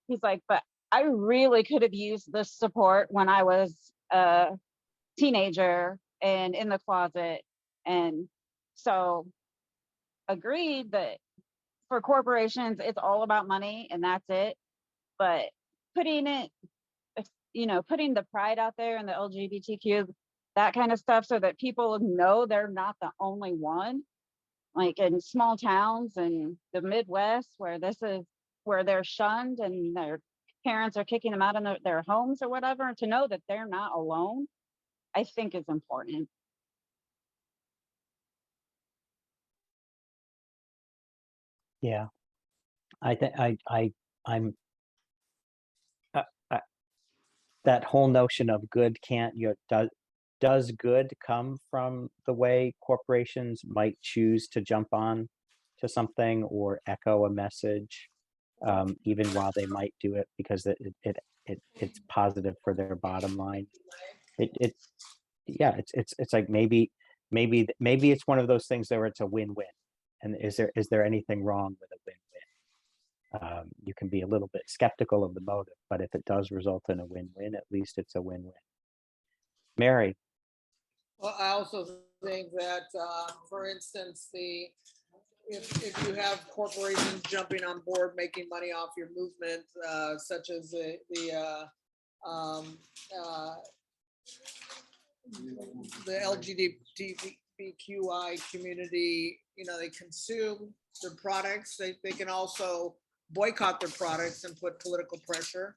He's like, but I really could have used this support when I was a teenager and in the closet. And so agreed that for corporations, it's all about money and that's it. But putting the pride out there and the LGBTQ, that kind of stuff, so that people know they're not the only one, like in small towns and the Midwest where they're shunned and their parents are kicking them out of their homes or whatever, to know that they're not alone, I think is important. Yeah, I'm that whole notion of good can't, does good come from the way corporations might choose to jump on to something or echo a message, even while they might do it because it's positive for their bottom line. It's like maybe it's one of those things where it's a win-win. And is there anything wrong with a win-win? You can be a little bit skeptical of the motive, but if it does result in a win-win, at least it's a win-win. Mary. Well, I also think that, for instance, if you have corporations jumping on board, making money off your movement, such as the LGBTQI community, they consume their products. They can also boycott their products and put political pressure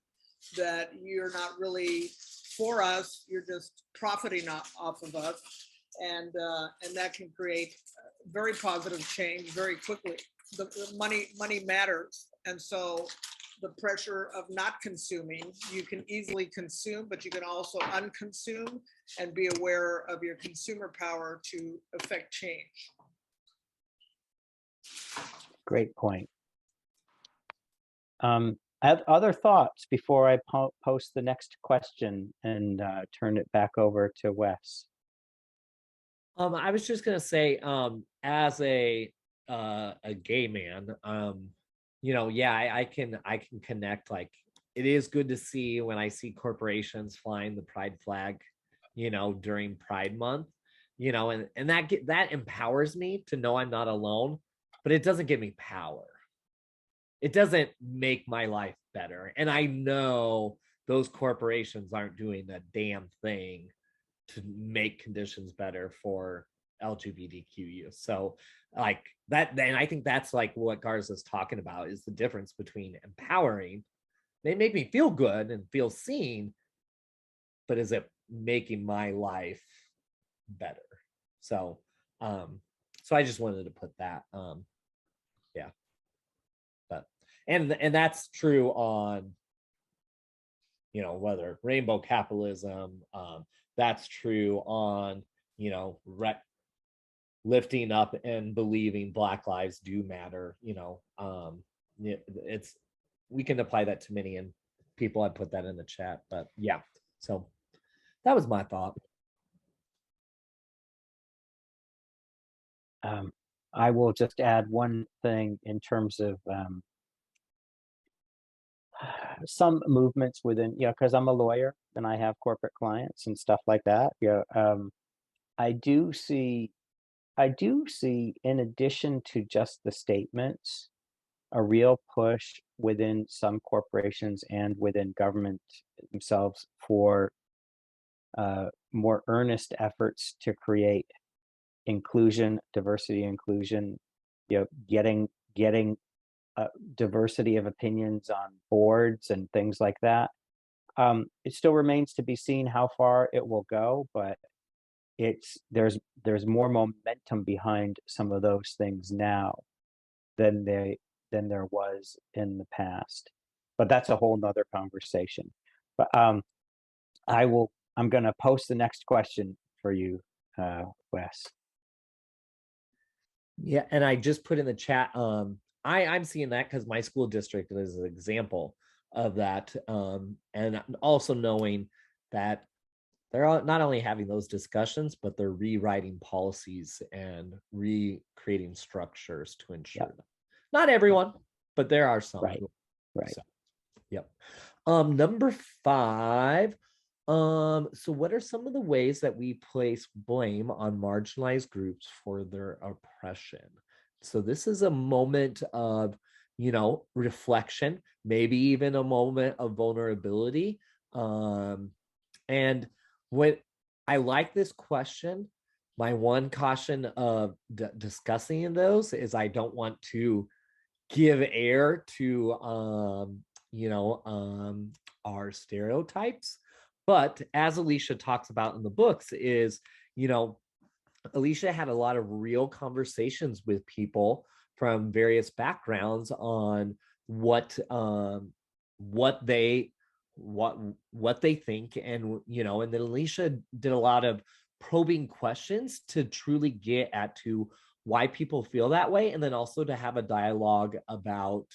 that you're not really for us, you're just profiting off of us. And that can create very positive change very quickly. The money matters. And so the pressure of not consuming, you can easily consume, but you can also unconsume and be aware of your consumer power to affect change. Great point. I have other thoughts before I post the next question and turn it back over to Wes. I was just gonna say, as a gay man, I can connect like it is good to see when I see corporations flying the pride flag, during Pride Month, and that empowers me to know I'm not alone, but it doesn't give me power. It doesn't make my life better. And I know those corporations aren't doing a damn thing to make conditions better for LGBTQ youth. So like that, and I think that's like what Garza's talking about, is the difference between empowering. They make me feel good and feel seen, but is it making my life better? So so I just wanted to put that yeah. But and that's true on whether rainbow capitalism, that's true on lifting up and believing Black lives do matter. It's, we can apply that to many, and people, I put that in the chat. But yeah, so that was my thought. I will just add one thing in terms of some movements within, because I'm a lawyer and I have corporate clients and stuff like that. I do see, in addition to just the statements, a real push within some corporations and within government themselves for more earnest efforts to create inclusion, diversity, inclusion, getting diversity of opinions on boards and things like that. It still remains to be seen how far it will go, but there's more momentum behind some of those things now than there was in the past. But that's a whole nother conversation. But I'm going to post the next question for you, Wes. Yeah, and I just put in the chat. I'm seeing that because my school district is an example of that, and also knowing that they're not only having those discussions, but they're rewriting policies and recreating structures to ensure that. Not everyone, but there are some. Right. So, yep. Number 5. So what are some of the ways that we place blame on marginalized groups for their oppression? So this is a moment of, reflection, maybe even a moment of vulnerability. And what I like this question, my one caution of discussing those is I don't want to give air to, our stereotypes. But as Alicia talks about in the books is, Alicia had a lot of real conversations with people from various backgrounds on what they think, and and then Alicia did a lot of probing questions to truly get at to why people feel that way, and then also to have a dialogue about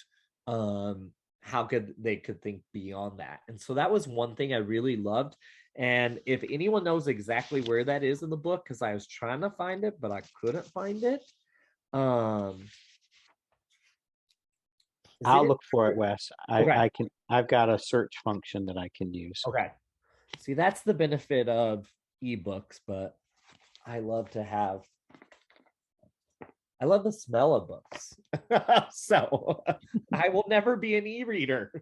how they could think beyond that. And so that was one thing I really loved. And if anyone knows exactly where that is in the book, because I was trying to find it, but I couldn't find it. I'll look for it, Wes. Okay. I've got a search function that I can use. Okay. See, that's the benefit of ebooks, but I love the smell of books. So I will never be an e-reader.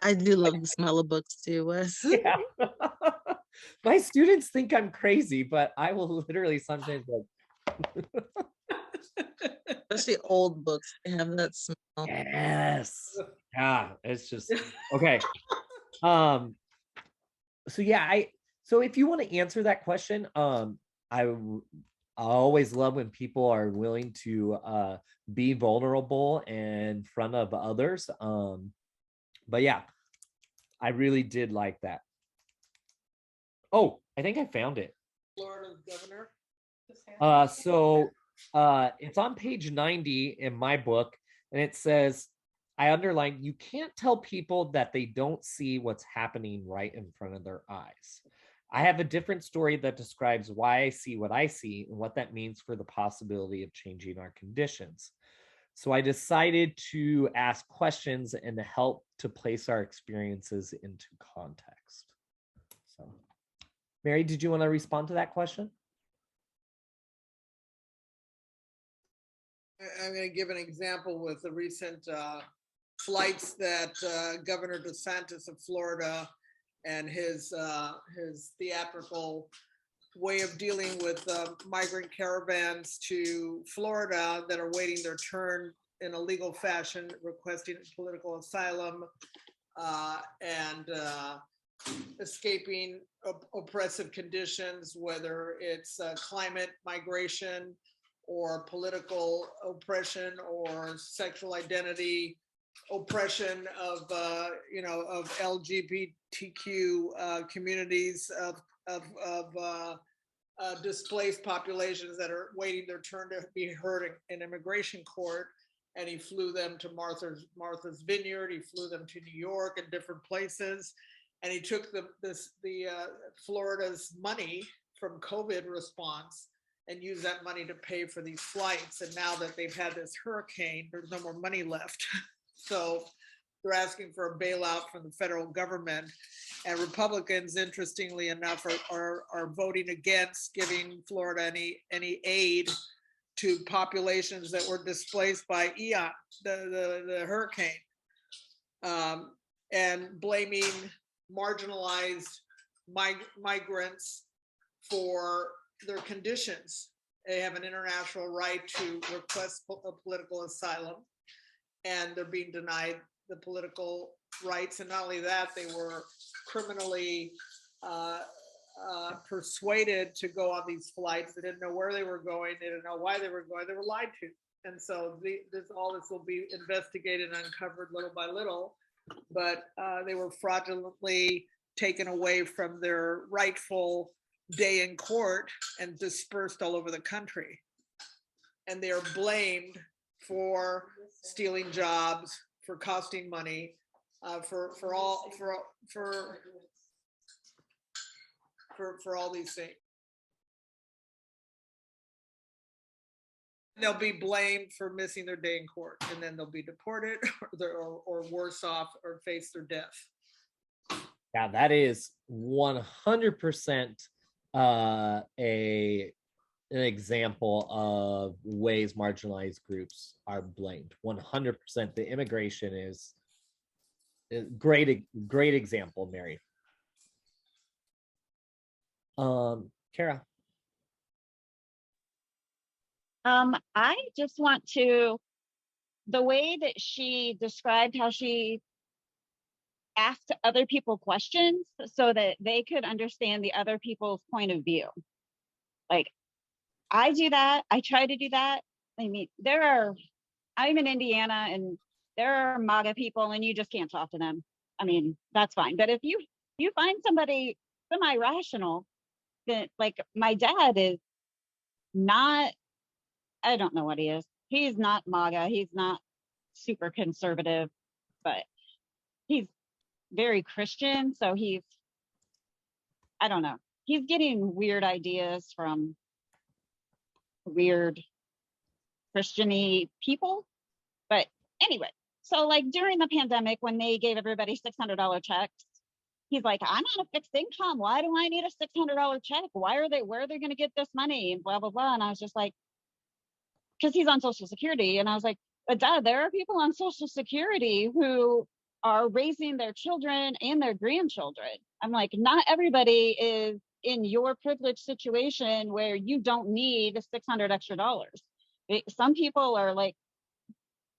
I do love the smell of books too, Wes. Yeah. My students think I'm crazy, but I will literally sometimes Especially old books, they have that smell. yes. Yeah, it's just okay. So yeah, so if you want to answer that question, I always love when people are willing to be vulnerable in front of others. But yeah, I really did like that. Oh, I think I found it. Florida governor. So it's on page 90 in my book, and it says, I underline, you can't tell people that they don't see what's happening right in front of their eyes. I have a different story that describes why I see what I see and what that means for the possibility of changing our conditions. So I decided to ask questions and to help to place our experiences into context. So, Mary, did you want to respond to that question? I'm going to give an example with the recent flights that Governor DeSantis of Florida and his theatrical way of dealing with migrant caravans to Florida that are waiting their turn in a legal fashion, requesting political asylum and escaping oppressive conditions, whether it's climate migration or political oppression or sexual identity oppression of of LGBTQ communities of displaced populations that are waiting their turn to be heard in immigration court. And he flew them to Martha's Vineyard. He flew them to New York and different places. And he took the Florida's money from COVID response and used that money to pay for these flights. And now that they've had this hurricane, there's no more money left. So they're asking for a bailout from the federal government. And Republicans, interestingly enough, are voting against giving Florida any aid to populations that were displaced by Ian, the hurricane, and blaming marginalized migrants for their conditions. They have an international right to request a political asylum, and they're being denied the political rights. And not only that, they were criminally persuaded to go on these flights. They didn't know where they were going. They didn't know why they were going. They were lied to. And so all this will be investigated and uncovered little by little. But they were fraudulently taken away from their rightful day in court and dispersed all over the country. And they are blamed for stealing jobs, for costing money, for all these things. They'll be blamed for missing their day in court, and then they'll be deported or worse off, or face their death. Yeah, that is 100% an example of ways marginalized groups are blamed. 100%. The immigration is a great example, Mary. Kara. I just want to, the way that she described how she asked other people questions so that they could understand the other people's point of view. Like, I do that. I try to do that. I mean, I'm in Indiana and there are MAGA people and you just can't talk to them. I mean, that's fine. But if you find somebody semi-rational, that, like, my dad is not, I don't know what he is. He's not MAGA. He's not super conservative, but he's very Christian. So I don't know. He's getting weird ideas from weird Christian-y people. But anyway, so like during the pandemic, when they gave everybody $600 checks, he's like, I'm on a fixed income. Why do I need a $600 check? Where are they going to get this money? And blah, blah, blah. And I was just like, because he's on Social Security. And I was like, but Dad, there are people on Social Security who are raising their children and their grandchildren. I'm like, not everybody is in your privileged situation where you don't need $600 extra. Some people are like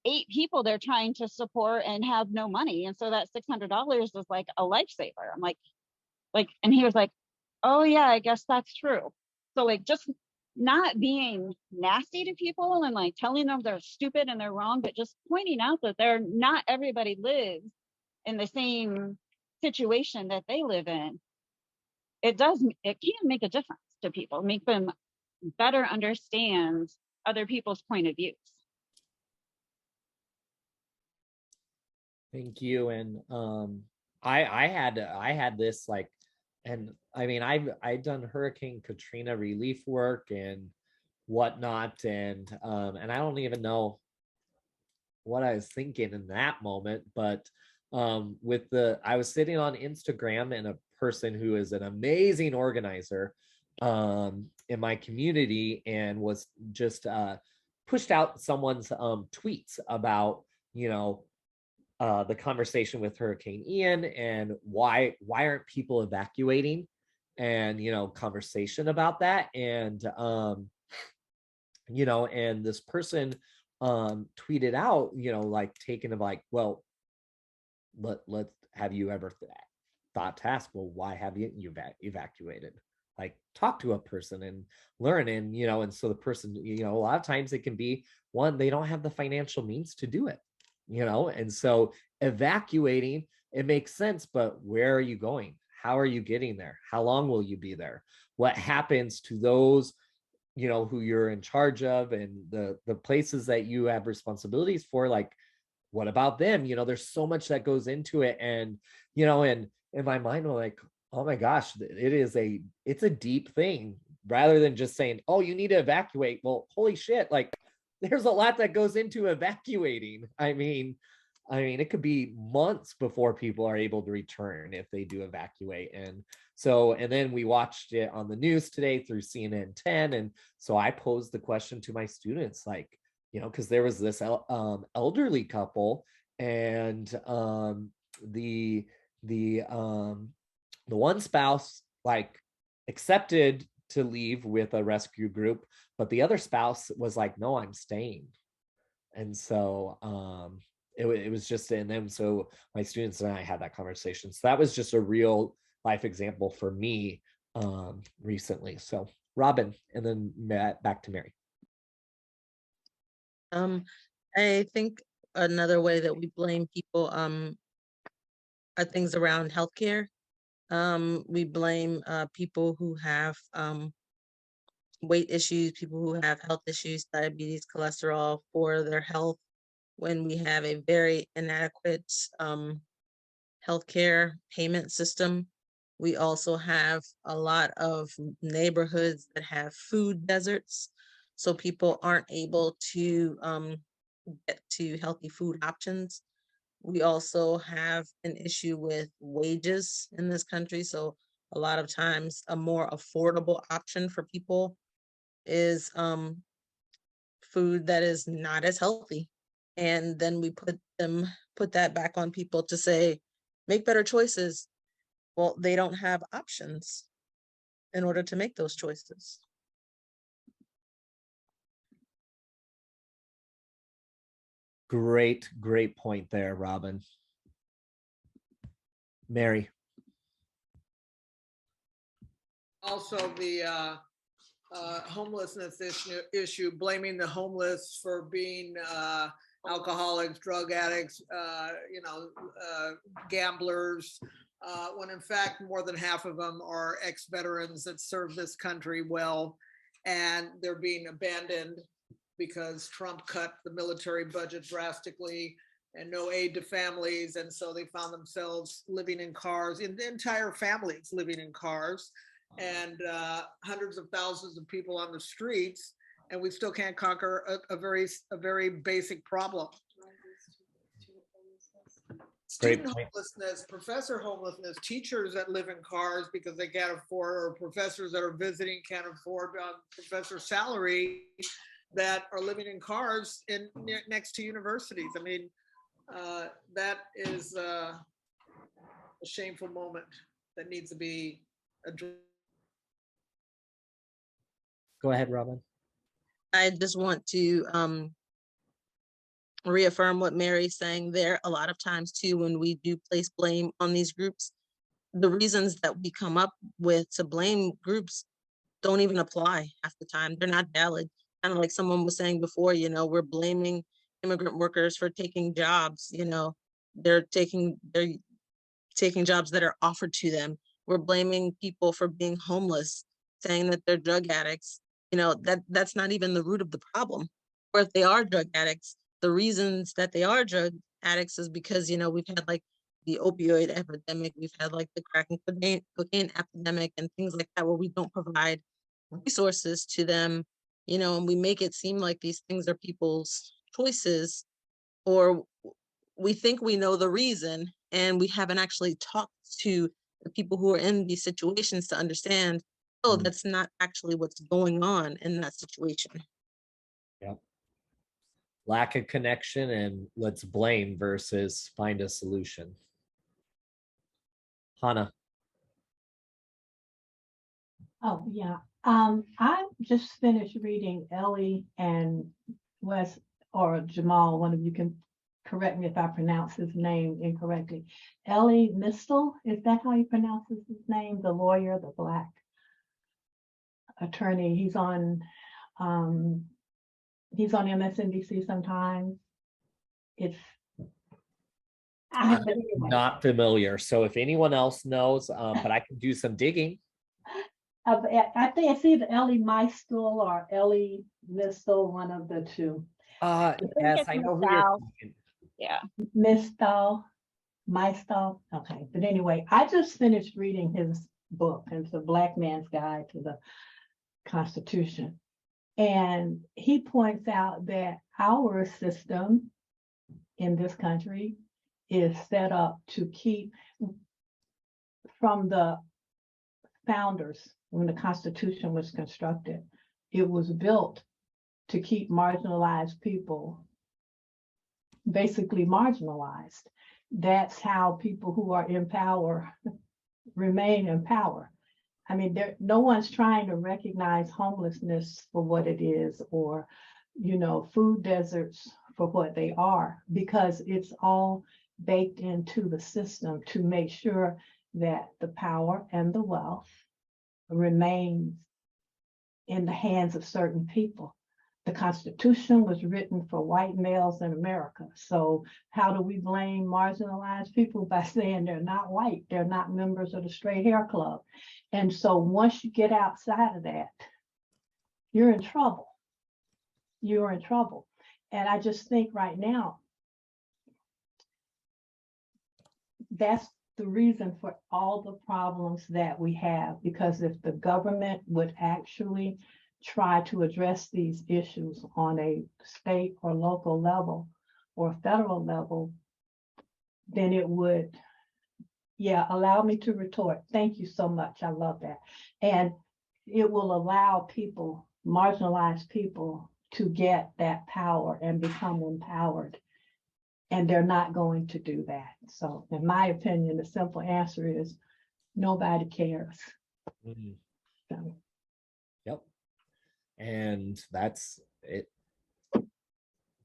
8 people they're trying to support and have no money. And so that $600 is like a lifesaver. I'm like, and he was like, oh yeah, I guess that's true. So like, just not being nasty to people and like telling them they're stupid and they're wrong, but just pointing out that not everybody lives in the same situation that they live in. It can make a difference to people, make them better understand other people's point of views. Thank you. And I had this, like, and I mean, I've done Hurricane Katrina relief work and whatnot, and I don't even know what I was thinking in that moment, but I was sitting on Instagram, and a person who is an amazing organizer in my community, and was just pushed out someone's tweets about, the conversation with Hurricane Ian, and why aren't people evacuating, and conversation about that. And and this person tweeted out, like, taken of like, well, let's have you ever thought to ask, well, why haven't you evacuated? Like, talk to a person and learn. And and so the person, a lot of times it can be, one, they don't have the financial means to do it, and so evacuating, it makes sense, but where are you going? How are you getting there? How long will you be there? What happens to those who you're in charge of, and the places that you have responsibilities for? Like, what about them? There's so much that goes into it. And and in my mind, we're like, oh my gosh, it's a deep thing, rather than just saying, oh, you need to evacuate. Well, holy shit, like, there's a lot that goes into evacuating. It could be months before people are able to return if they do evacuate. And then we watched it on the news today through CNN 10. And so I posed the question to my students, like, because there was this elderly couple, and the one spouse, like, accepted to leave with a rescue group, but the other spouse was like, no, I'm staying. And so it was just, and then so my students and I had that conversation. So that was just a real life example for me recently. So Robin, and then back to Mary. I think another way that we blame people are things around healthcare. We blame people who have weight issues, people who have health issues, diabetes, cholesterol, for their health, when we have a very inadequate healthcare payment system. We also have a lot of neighborhoods that have food deserts, so people aren't able to get to healthy food options. We also have an issue with wages in this country. So a lot of times a more affordable option for people is food that is not as healthy. And then we put that back on people to say, make better choices. Well, they don't have options in order to make those choices. Great point there, Robin. Mary. Also, the homelessness issue, blaming the homeless for being alcoholics, drug addicts, gamblers, when in fact more than half of them are ex-veterans that serve this country well, and they're being abandoned because Trump cut the military budget drastically and no aid to families. And so they found themselves living in cars, in the entire families living in cars, and hundreds of thousands of people on the streets. And we still can't conquer a very basic problem. Student homelessness, professor homelessness, teachers that live in cars because they can't afford, or professors that are visiting can't afford professor salary, that are living in cars next to universities. I mean, that is a shameful moment that needs to be addressed. Go ahead, Robin. I just want to reaffirm what Mary's saying there. A lot of times too, when we do place blame on these groups, the reasons that we come up with to blame groups don't even apply half the time. They're not valid. Kind of like someone was saying before, we're blaming immigrant workers for taking jobs, they're taking jobs that are offered to them. We're blaming people for being homeless, saying that they're drug addicts. That's not even the root of the problem. Or if they are drug addicts, the reasons that they are drug addicts is because, we've had like the opioid epidemic, we've had like the crack and cocaine epidemic and things like that, where we don't provide resources to them, and we make it seem like these things are people's choices, or we think we know the reason, and we haven't actually talked to the people who are in these situations to understand, oh, that's not actually what's going on in that situation. Yeah. Lack of connection and let's blame versus find a solution. Hannah. Oh, yeah. I just finished reading Ellie and Wes or Jamal. One of you can correct me if I pronounce his name incorrectly. Ellie Mistel, is that how he pronounces his name? The lawyer, the Black attorney. He's on MSNBC sometimes. It's but anyway. Not familiar. So if anyone else knows, but I can do some digging. I think it's either Ellie Meistel or Ellie Mistel, one of the two. Yes, I know who you're talking. Yeah. Mistel, Meistel. Okay, but anyway, I just finished reading his book. It's a Black Man's Guide to the Constitution. And he points out that our system in this country is set up to keep, from the founders, when the Constitution was constructed, it was built to keep marginalized people basically marginalized. That's how people who are in power remain in power. I mean, no one's trying to recognize homelessness for what it is, or, food deserts for what they are, because it's all baked into the system to make sure that the power and the wealth remains in the hands of certain people. The Constitution was written for white males in America. So how do we blame marginalized people? By saying they're not white, they're not members of the Straight Hair Club. And so once you get outside of that, you're in trouble. You're in trouble. And I just think right now, that's the reason for all the problems that we have, because if the government would actually try to address these issues on a state or local level or federal level, then it would, allow me to retort. Thank you so much. I love that. And it will allow people, marginalized people, to get that power and become empowered. And they're not going to do that. So in my opinion, the simple answer is nobody cares. Mm-hmm. So. Yep. And that's it.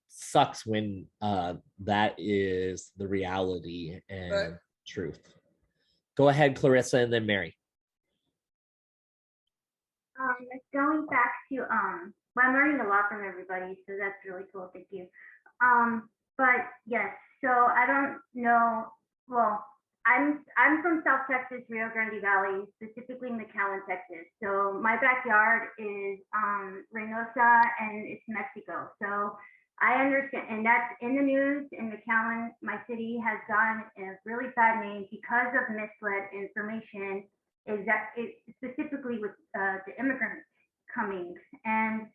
Sucks when that is the reality and truth. Go ahead, Clarissa, and then Mary. Going back to well, I'm learning a lot from everybody, so that's really cool. Thank you. But yes, so I don't know. Well, I'm from South Texas, Rio Grande Valley, specifically McAllen, Texas. So my backyard is Reynosa, and it's Mexico. So I understand, and that's in the news. In McAllen, my city has gotten a really bad name because of misled information. Specifically with the immigrants coming, and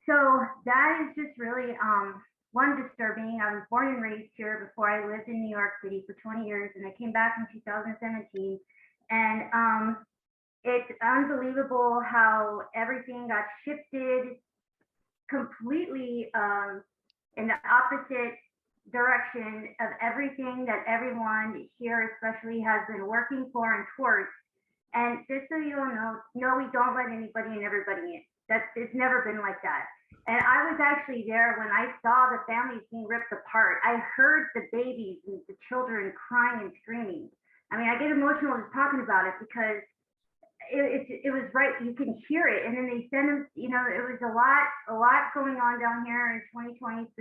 so that is just really one, disturbing. I was born and raised here before I lived in New York City for 20 years, and I came back in 2017. And it's unbelievable how everything got shifted completely in the opposite direction of everything that everyone here especially has been working for and towards. And just so you all know, no, we don't let anybody and everybody in. It's never been like that. And I was actually there when I saw the families being ripped apart. I heard the babies and the children crying and screaming. I mean, I get emotional just talking about it because it was right. You can hear it. And then they send them, it was a lot going on down here in 2020,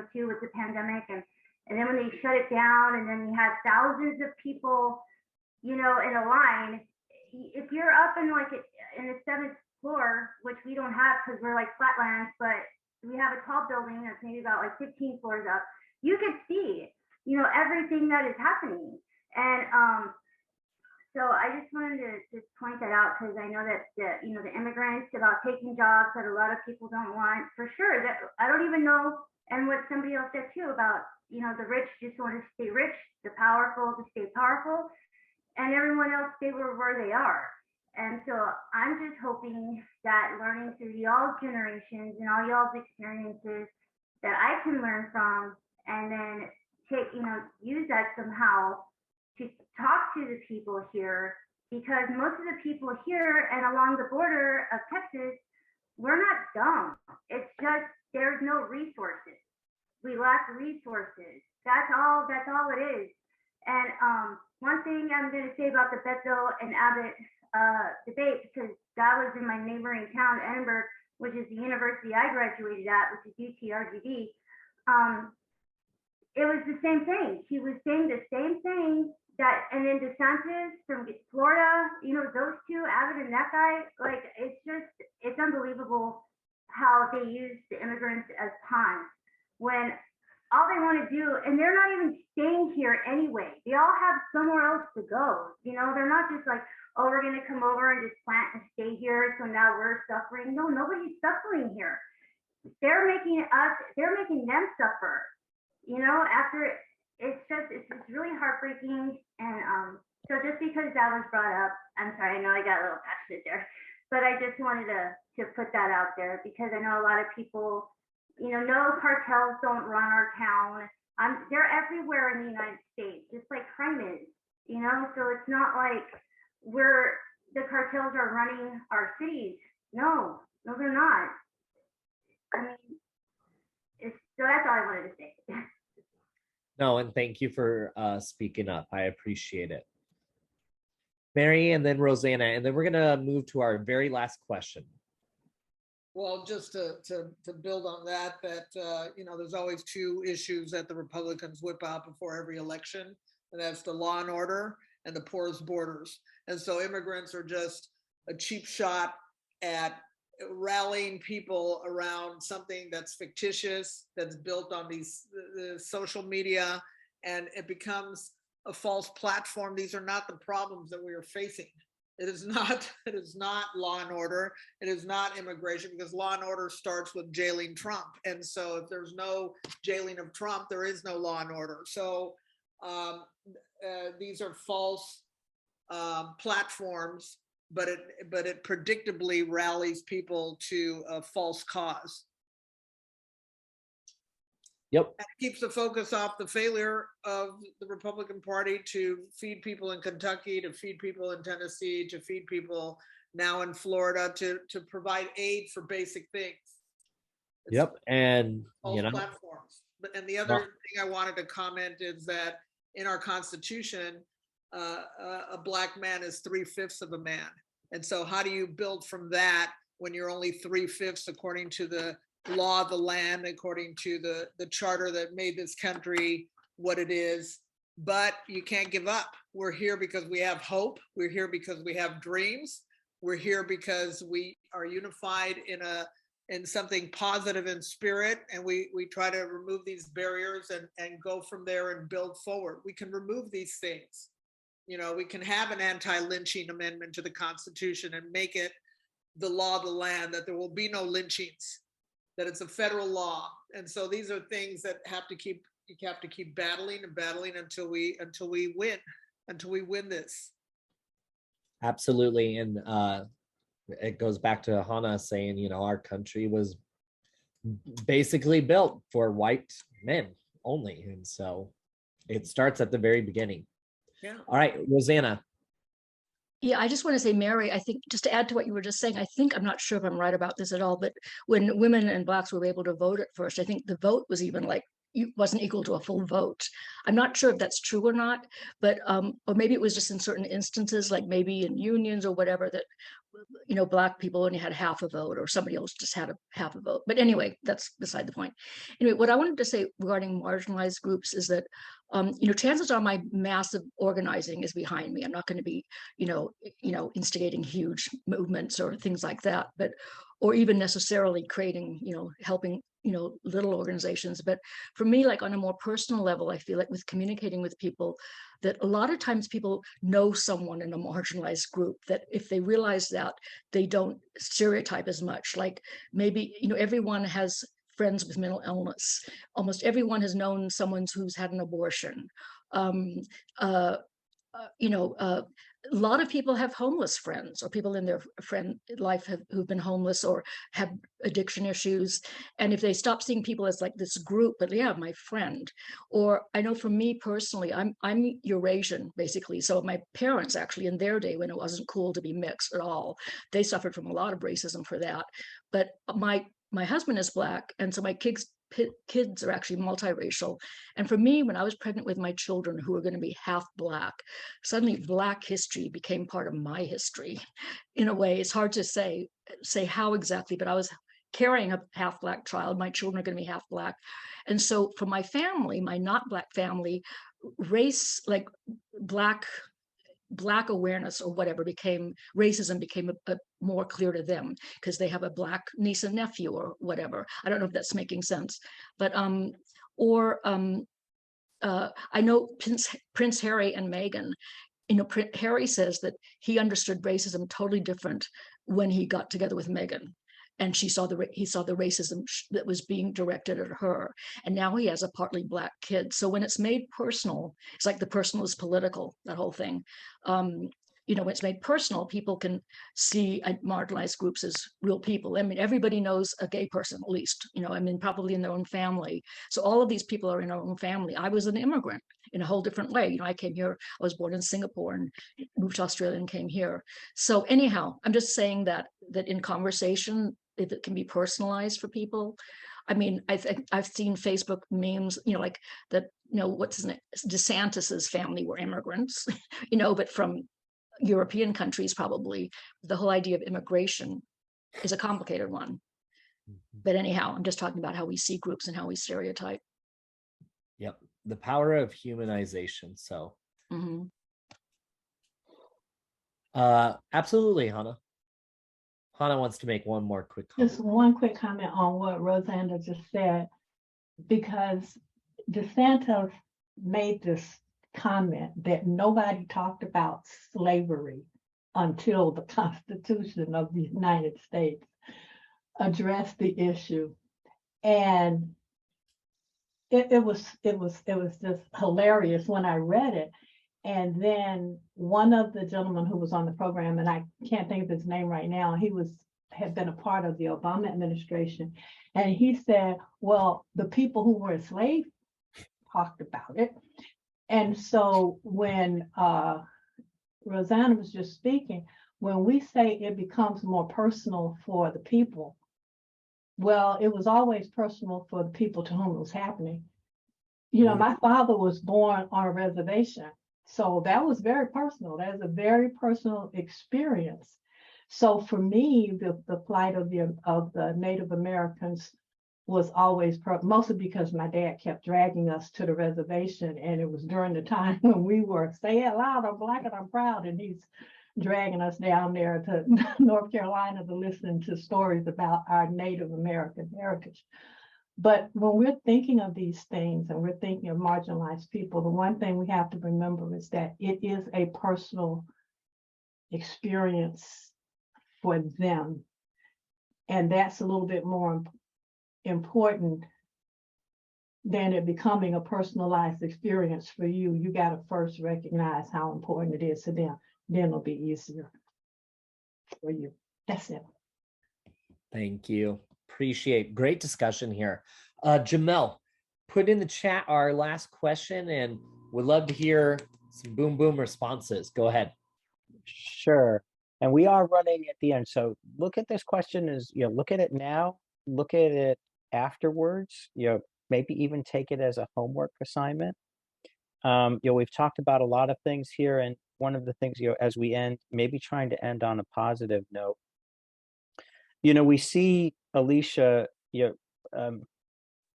too, with the pandemic. And then when they shut it down, and then you had thousands of people, in a line. If you're up in the 7th floor, which we don't have because we're like flatlands, but we have a tall building that's maybe about 15 floors up, you can see, everything that is happening. And so I just wanted to just point that out, because I know that the immigrants, about taking jobs that a lot of people don't want, for sure. That I don't even know, and what somebody else said too about the rich just want to stay rich, the powerful to stay powerful, and everyone else stay where they are. And so I'm just hoping that learning through y'all's generations and all y'all's experiences that I can learn from, and then take, use that somehow to talk to the people here, because most of the people here and along the border of Texas, we're not dumb. It's just there's no resources. We lack resources. That's all it is. And one thing I'm going to say about the Beto and Abbott debate, because that was in my neighboring town, Edinburgh, which is the university I graduated at, which is UTRGV. It was the same thing. He was saying the same thing that, and then DeSantis from Florida, those two, Abbott and that guy, like, it's unbelievable how they use the immigrants as pawns when all they want to do, and they're not even staying here anyway. They all have somewhere else to go. They're not just like, oh, we're going to come over and just plant and stay here, so now we're suffering. No, nobody's suffering here. They're making them suffer. After it's just really heartbreaking. And so just because that was brought up, I'm sorry, I know I got a little passionate there, but I just wanted to put that out there, because I know a lot of people, no, cartels don't run our town. They're everywhere in the United States, just like crime is, so it's not like the cartels are running our cities. No, they're not. I mean, so that's all I wanted to say. No, and thank you for speaking up. I appreciate it. Mary, and then Rosanna, and then we're going to move to our very last question. Well, just to build on that, there's always two issues that the Republicans whip out before every election, and that's the law and order and the porous borders. And so immigrants are just a cheap shot at rallying people around something that's fictitious, that's built on the social media, and it becomes a false platform. These are not the problems that we are facing. It is not law and order. It is not immigration, because law and order starts with jailing Trump. And so if there's no jailing of Trump, there is no law and order. So these are false platforms, but it predictably rallies people to a false cause. Yep. And it keeps the focus off the failure of the Republican Party to feed people in Kentucky, to feed people in Tennessee, to feed people now in Florida, to provide aid for basic things. Yep. And false platforms. And the other thing I wanted to comment is that in our Constitution, a black man is 3/5 of a man. And so how do you build from that when you're only 3/5 according to the law of the land, according to the charter that made this country what it is? But you can't give up. We're here because we have hope. We're here because we have dreams. We're here because we are unified in something positive in spirit, and we try to remove these barriers and go from there and build forward. We can remove these things. We can have an anti-lynching amendment to the Constitution and make it the law of the land, that there will be no lynchings, that it's a federal law. And so these are things that you have to keep battling and battling until we win this. Absolutely. And it goes back to Hannah saying, our country was basically built for white men only. And so it starts at the very beginning. Yeah. All right, Rosanna. Yeah, I just want to say, Mary, I think just to add to what you were just saying, I'm not sure if I'm right about this at all, but when women and blacks were able to vote at first, I think the vote was even wasn't equal to a full vote. I'm not sure if that's true or not, but or maybe it was just in certain instances, like maybe in unions or whatever, that black people only had half a vote, or somebody else just had half a vote. But anyway, that's beside the point. Anyway, what I wanted to say regarding marginalized groups is that chances are my massive organizing is behind me. I'm not going to be instigating huge movements or things like that, or even necessarily creating helping little organizations. But for me, like on a more personal level, I feel like with communicating with people, that a lot of times people know someone in a marginalized group, that if they realize that, they don't stereotype as much. Like maybe everyone has friends with mental illness. Almost everyone has known someone who's had an abortion. Um, uh, a lot of people have homeless friends, or people in their friend life who've been homeless or have addiction issues. And if they stop seeing people as like this group, but yeah, my friend. Or I know for me personally, I'm Eurasian basically. So my parents actually, in their day when it wasn't cool to be mixed at all, they suffered from a lot of racism for that. But my husband is Black, and so my kids are actually multiracial. And for me, when I was pregnant with my children who were going to be half Black, suddenly Black history became part of my history. In a way, it's hard to say how exactly, but I was carrying a half Black child. My children are going to be half Black. And so for my family, my not Black family, race, like Black awareness or whatever racism became a more clear to them because they have a Black niece and nephew or whatever. I don't know if that's making sense, but I know Prince Harry and Meghan. Harry says that he understood racism totally different when he got together with Meghan, and he saw the racism that was being directed at her. And now he has a partly Black kid. So when it's made personal, it's like the personal is political, that whole thing. When it's made personal, people can see marginalized groups as real people. I mean, everybody knows a gay person, at least, probably in their own family. So all of these people are in our own family. I was an immigrant in a whole different way. I came here, I was born in Singapore and moved to Australia and came here. So anyhow, I'm just saying that in conversation, if it can be personalized for people. I mean, I've seen Facebook memes, like what's his name? DeSantis's family were immigrants, but from European countries, probably. The whole idea of immigration is a complicated one. But anyhow, I'm just talking about how we see groups and how we stereotype. Yep. The power of humanization. So absolutely, Hannah. Hannah wants to make one more quick comment. Just one quick comment on what Rosanna just said, because DeSantis made this comment that nobody talked about slavery until the Constitution of the United States addressed the issue. And it was just hilarious when I read it. And then one of the gentlemen who was on the program, and I can't think of his name right now, had been a part of the Obama administration. And he said, well, the people who were enslaved talked about it. And so when Rosanna was just speaking, when we say it becomes more personal for the people, well, it was always personal for the people to whom it was happening. My father was born on a reservation. So that was very personal. That is a very personal experience. So for me, the plight of the Native Americans was always mostly because my dad kept dragging us to the reservation, and it was during the time when we were saying loud, I'm Black and I'm proud, and he's dragging us down there to North Carolina to listen to stories about our Native American heritage. But when we're thinking of these things and we're thinking of marginalized people, the one thing we have to remember is that it is a personal experience for them. And that's a little bit more important than it becoming a personalized experience for you. You got to first recognize how important it is to them. Then it'll be easier for you. That's it. Thank you. Appreciate great discussion here. Jamel, put in the chat our last question, and would love to hear some boom responses. Go ahead. Sure. And we are running at the end. So look at this question as, look at it now, look at it afterwards, maybe even take it as a homework assignment. We've talked about a lot of things here. And one of the things, as we end, maybe trying to end on a positive note. We see Alicia,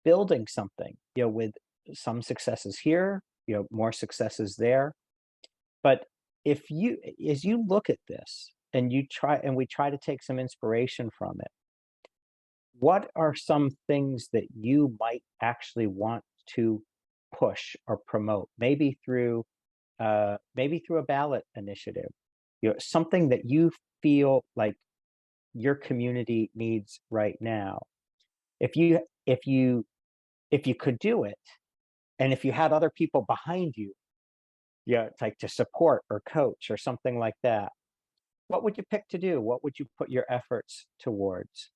building something, with some successes here, more successes there. But as you look at this and we try to take some inspiration from it, what are some things that you might actually want to push or promote? Maybe through a ballot initiative, something that you feel like your community needs right now. If you if you could do it, and if you had other people behind you, yeah, it's like to support or coach or something like that, what would you pick to do? What would you put your efforts towards?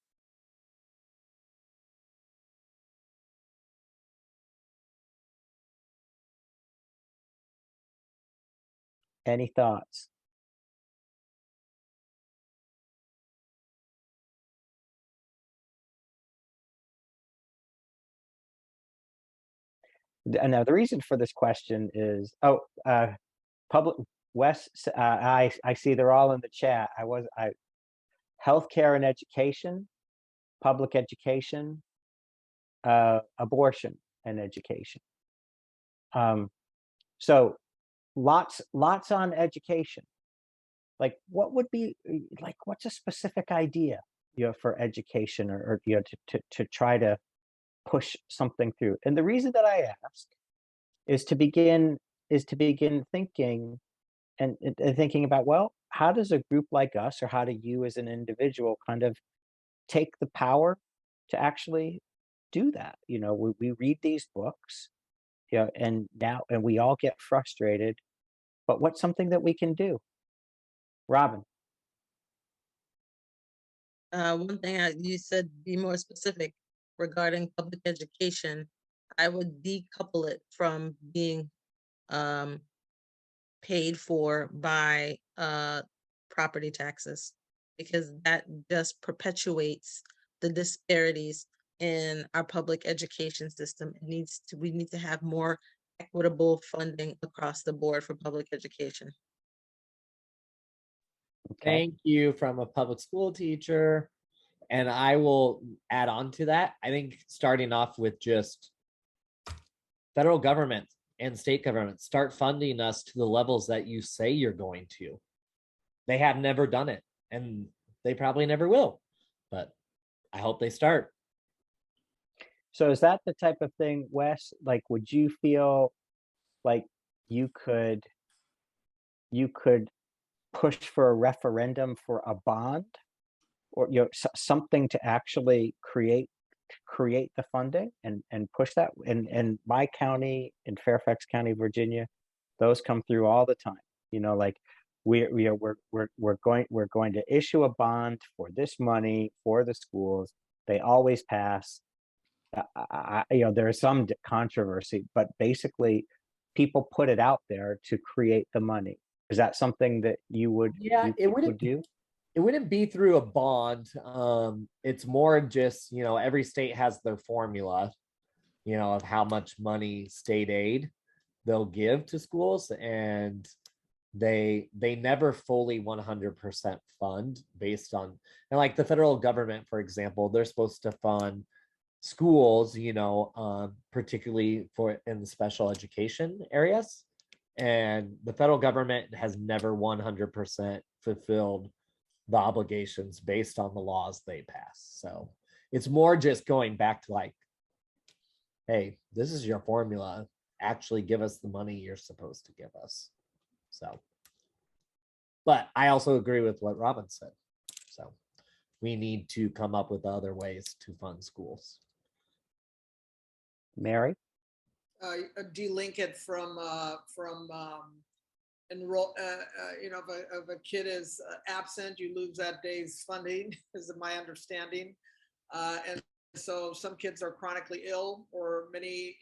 Any thoughts? And now the reason for this question is, public Wes, I see they're all in the chat. Healthcare and education, public education, abortion and education. So lots on education. Like, what would be like? What's a specific idea, for education, or to try to push something through? And the reason that I ask is to begin thinking, and thinking about, well, how does a group like us, or how do you as an individual kind of take the power to actually do that? We read these books, and we all get frustrated, but what's something that we can do? Robin. One thing you said, be more specific regarding public education. I would decouple it from being paid for by property taxes, because that just perpetuates the disparities in our public education system. We need to have more equitable funding across the board for public education. Okay. Thank you from a public school teacher. And I will add on to that. I think starting off with just federal government and state government, start funding us to the levels that you say you're going to. They have never done it, and they probably never will, but I hope they start. So is that the type of thing, Wes? Like, would you feel like you could push for a referendum for a bond, or something to actually create the funding and push that? In my county, in Fairfax County, Virginia, those come through all the time. Like, we're going to issue a bond for this money for the schools. They always pass. There is some controversy, but basically people put it out there to create the money. Is that something that you would do? It wouldn't be through a bond. It's more just, every state has their formula, of how much money state aid they'll give to schools, and they never fully 100% fund based on, and like the federal government, for example, they're supposed to fund schools, particularly for in the special education areas, and the federal government has never 100% fulfilled the obligations based on the laws they pass. So it's more just going back to like, hey, this is your formula, actually give us the money you're supposed to give us. So, but I also agree with what Robin said. So we need to come up with other ways to fund schools. Mary? De-link it from enroll. If a kid is absent, you lose that day's funding, is my understanding. And so some kids are chronically ill, or many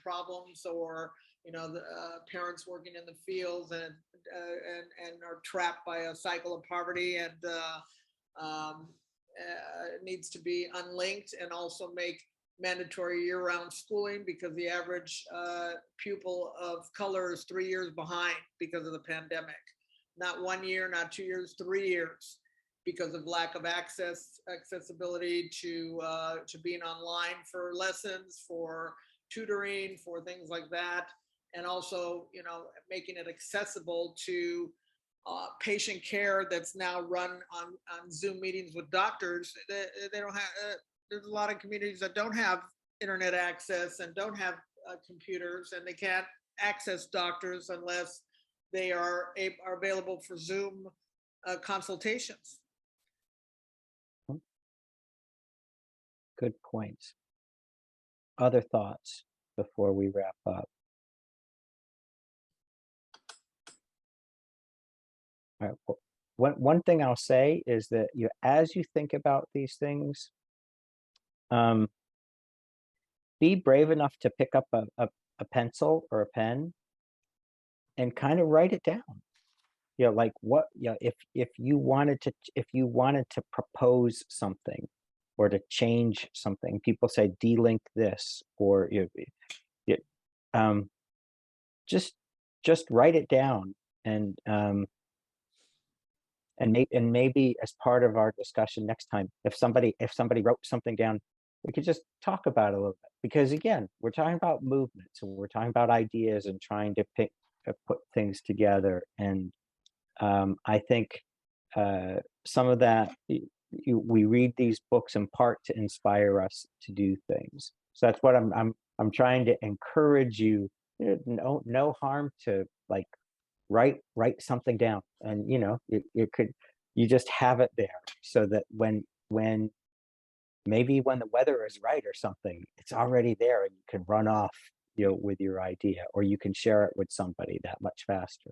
problems, or the parents working in the fields and are trapped by a cycle of poverty, and needs to be unlinked, and also make mandatory year-round schooling, because the average pupil of color is 3 years behind because of the pandemic. Not 1 year, not 2 years, 3 years, because of lack of accessibility to being online for lessons, for tutoring, for things like that, and also making it accessible to patient care that's now run on Zoom meetings with doctors. They don't have. There's a lot of communities that don't have internet access and don't have computers, and they can't access doctors unless they are available for Zoom consultations. Good points. other thoughts before we wrap up? All right, well, one thing I'll say is that as you think about these things, be brave enough to pick up a pencil or a pen and kind of write it down. Like what, if you wanted to propose something or to change something, people say delink this, or just write it down, and maybe as part of our discussion next time, if somebody wrote something down, we could just talk about it a little bit, because again, we're talking about movements and we're talking about ideas and trying to put things together. And I think some of that, we read these books in part to inspire us to do things. So that's what I'm trying to encourage you. No harm to like write something down, and you just have it there, so that when maybe when the weather is right or something, it's already there and you can run off with your idea, or you can share it with somebody that much faster.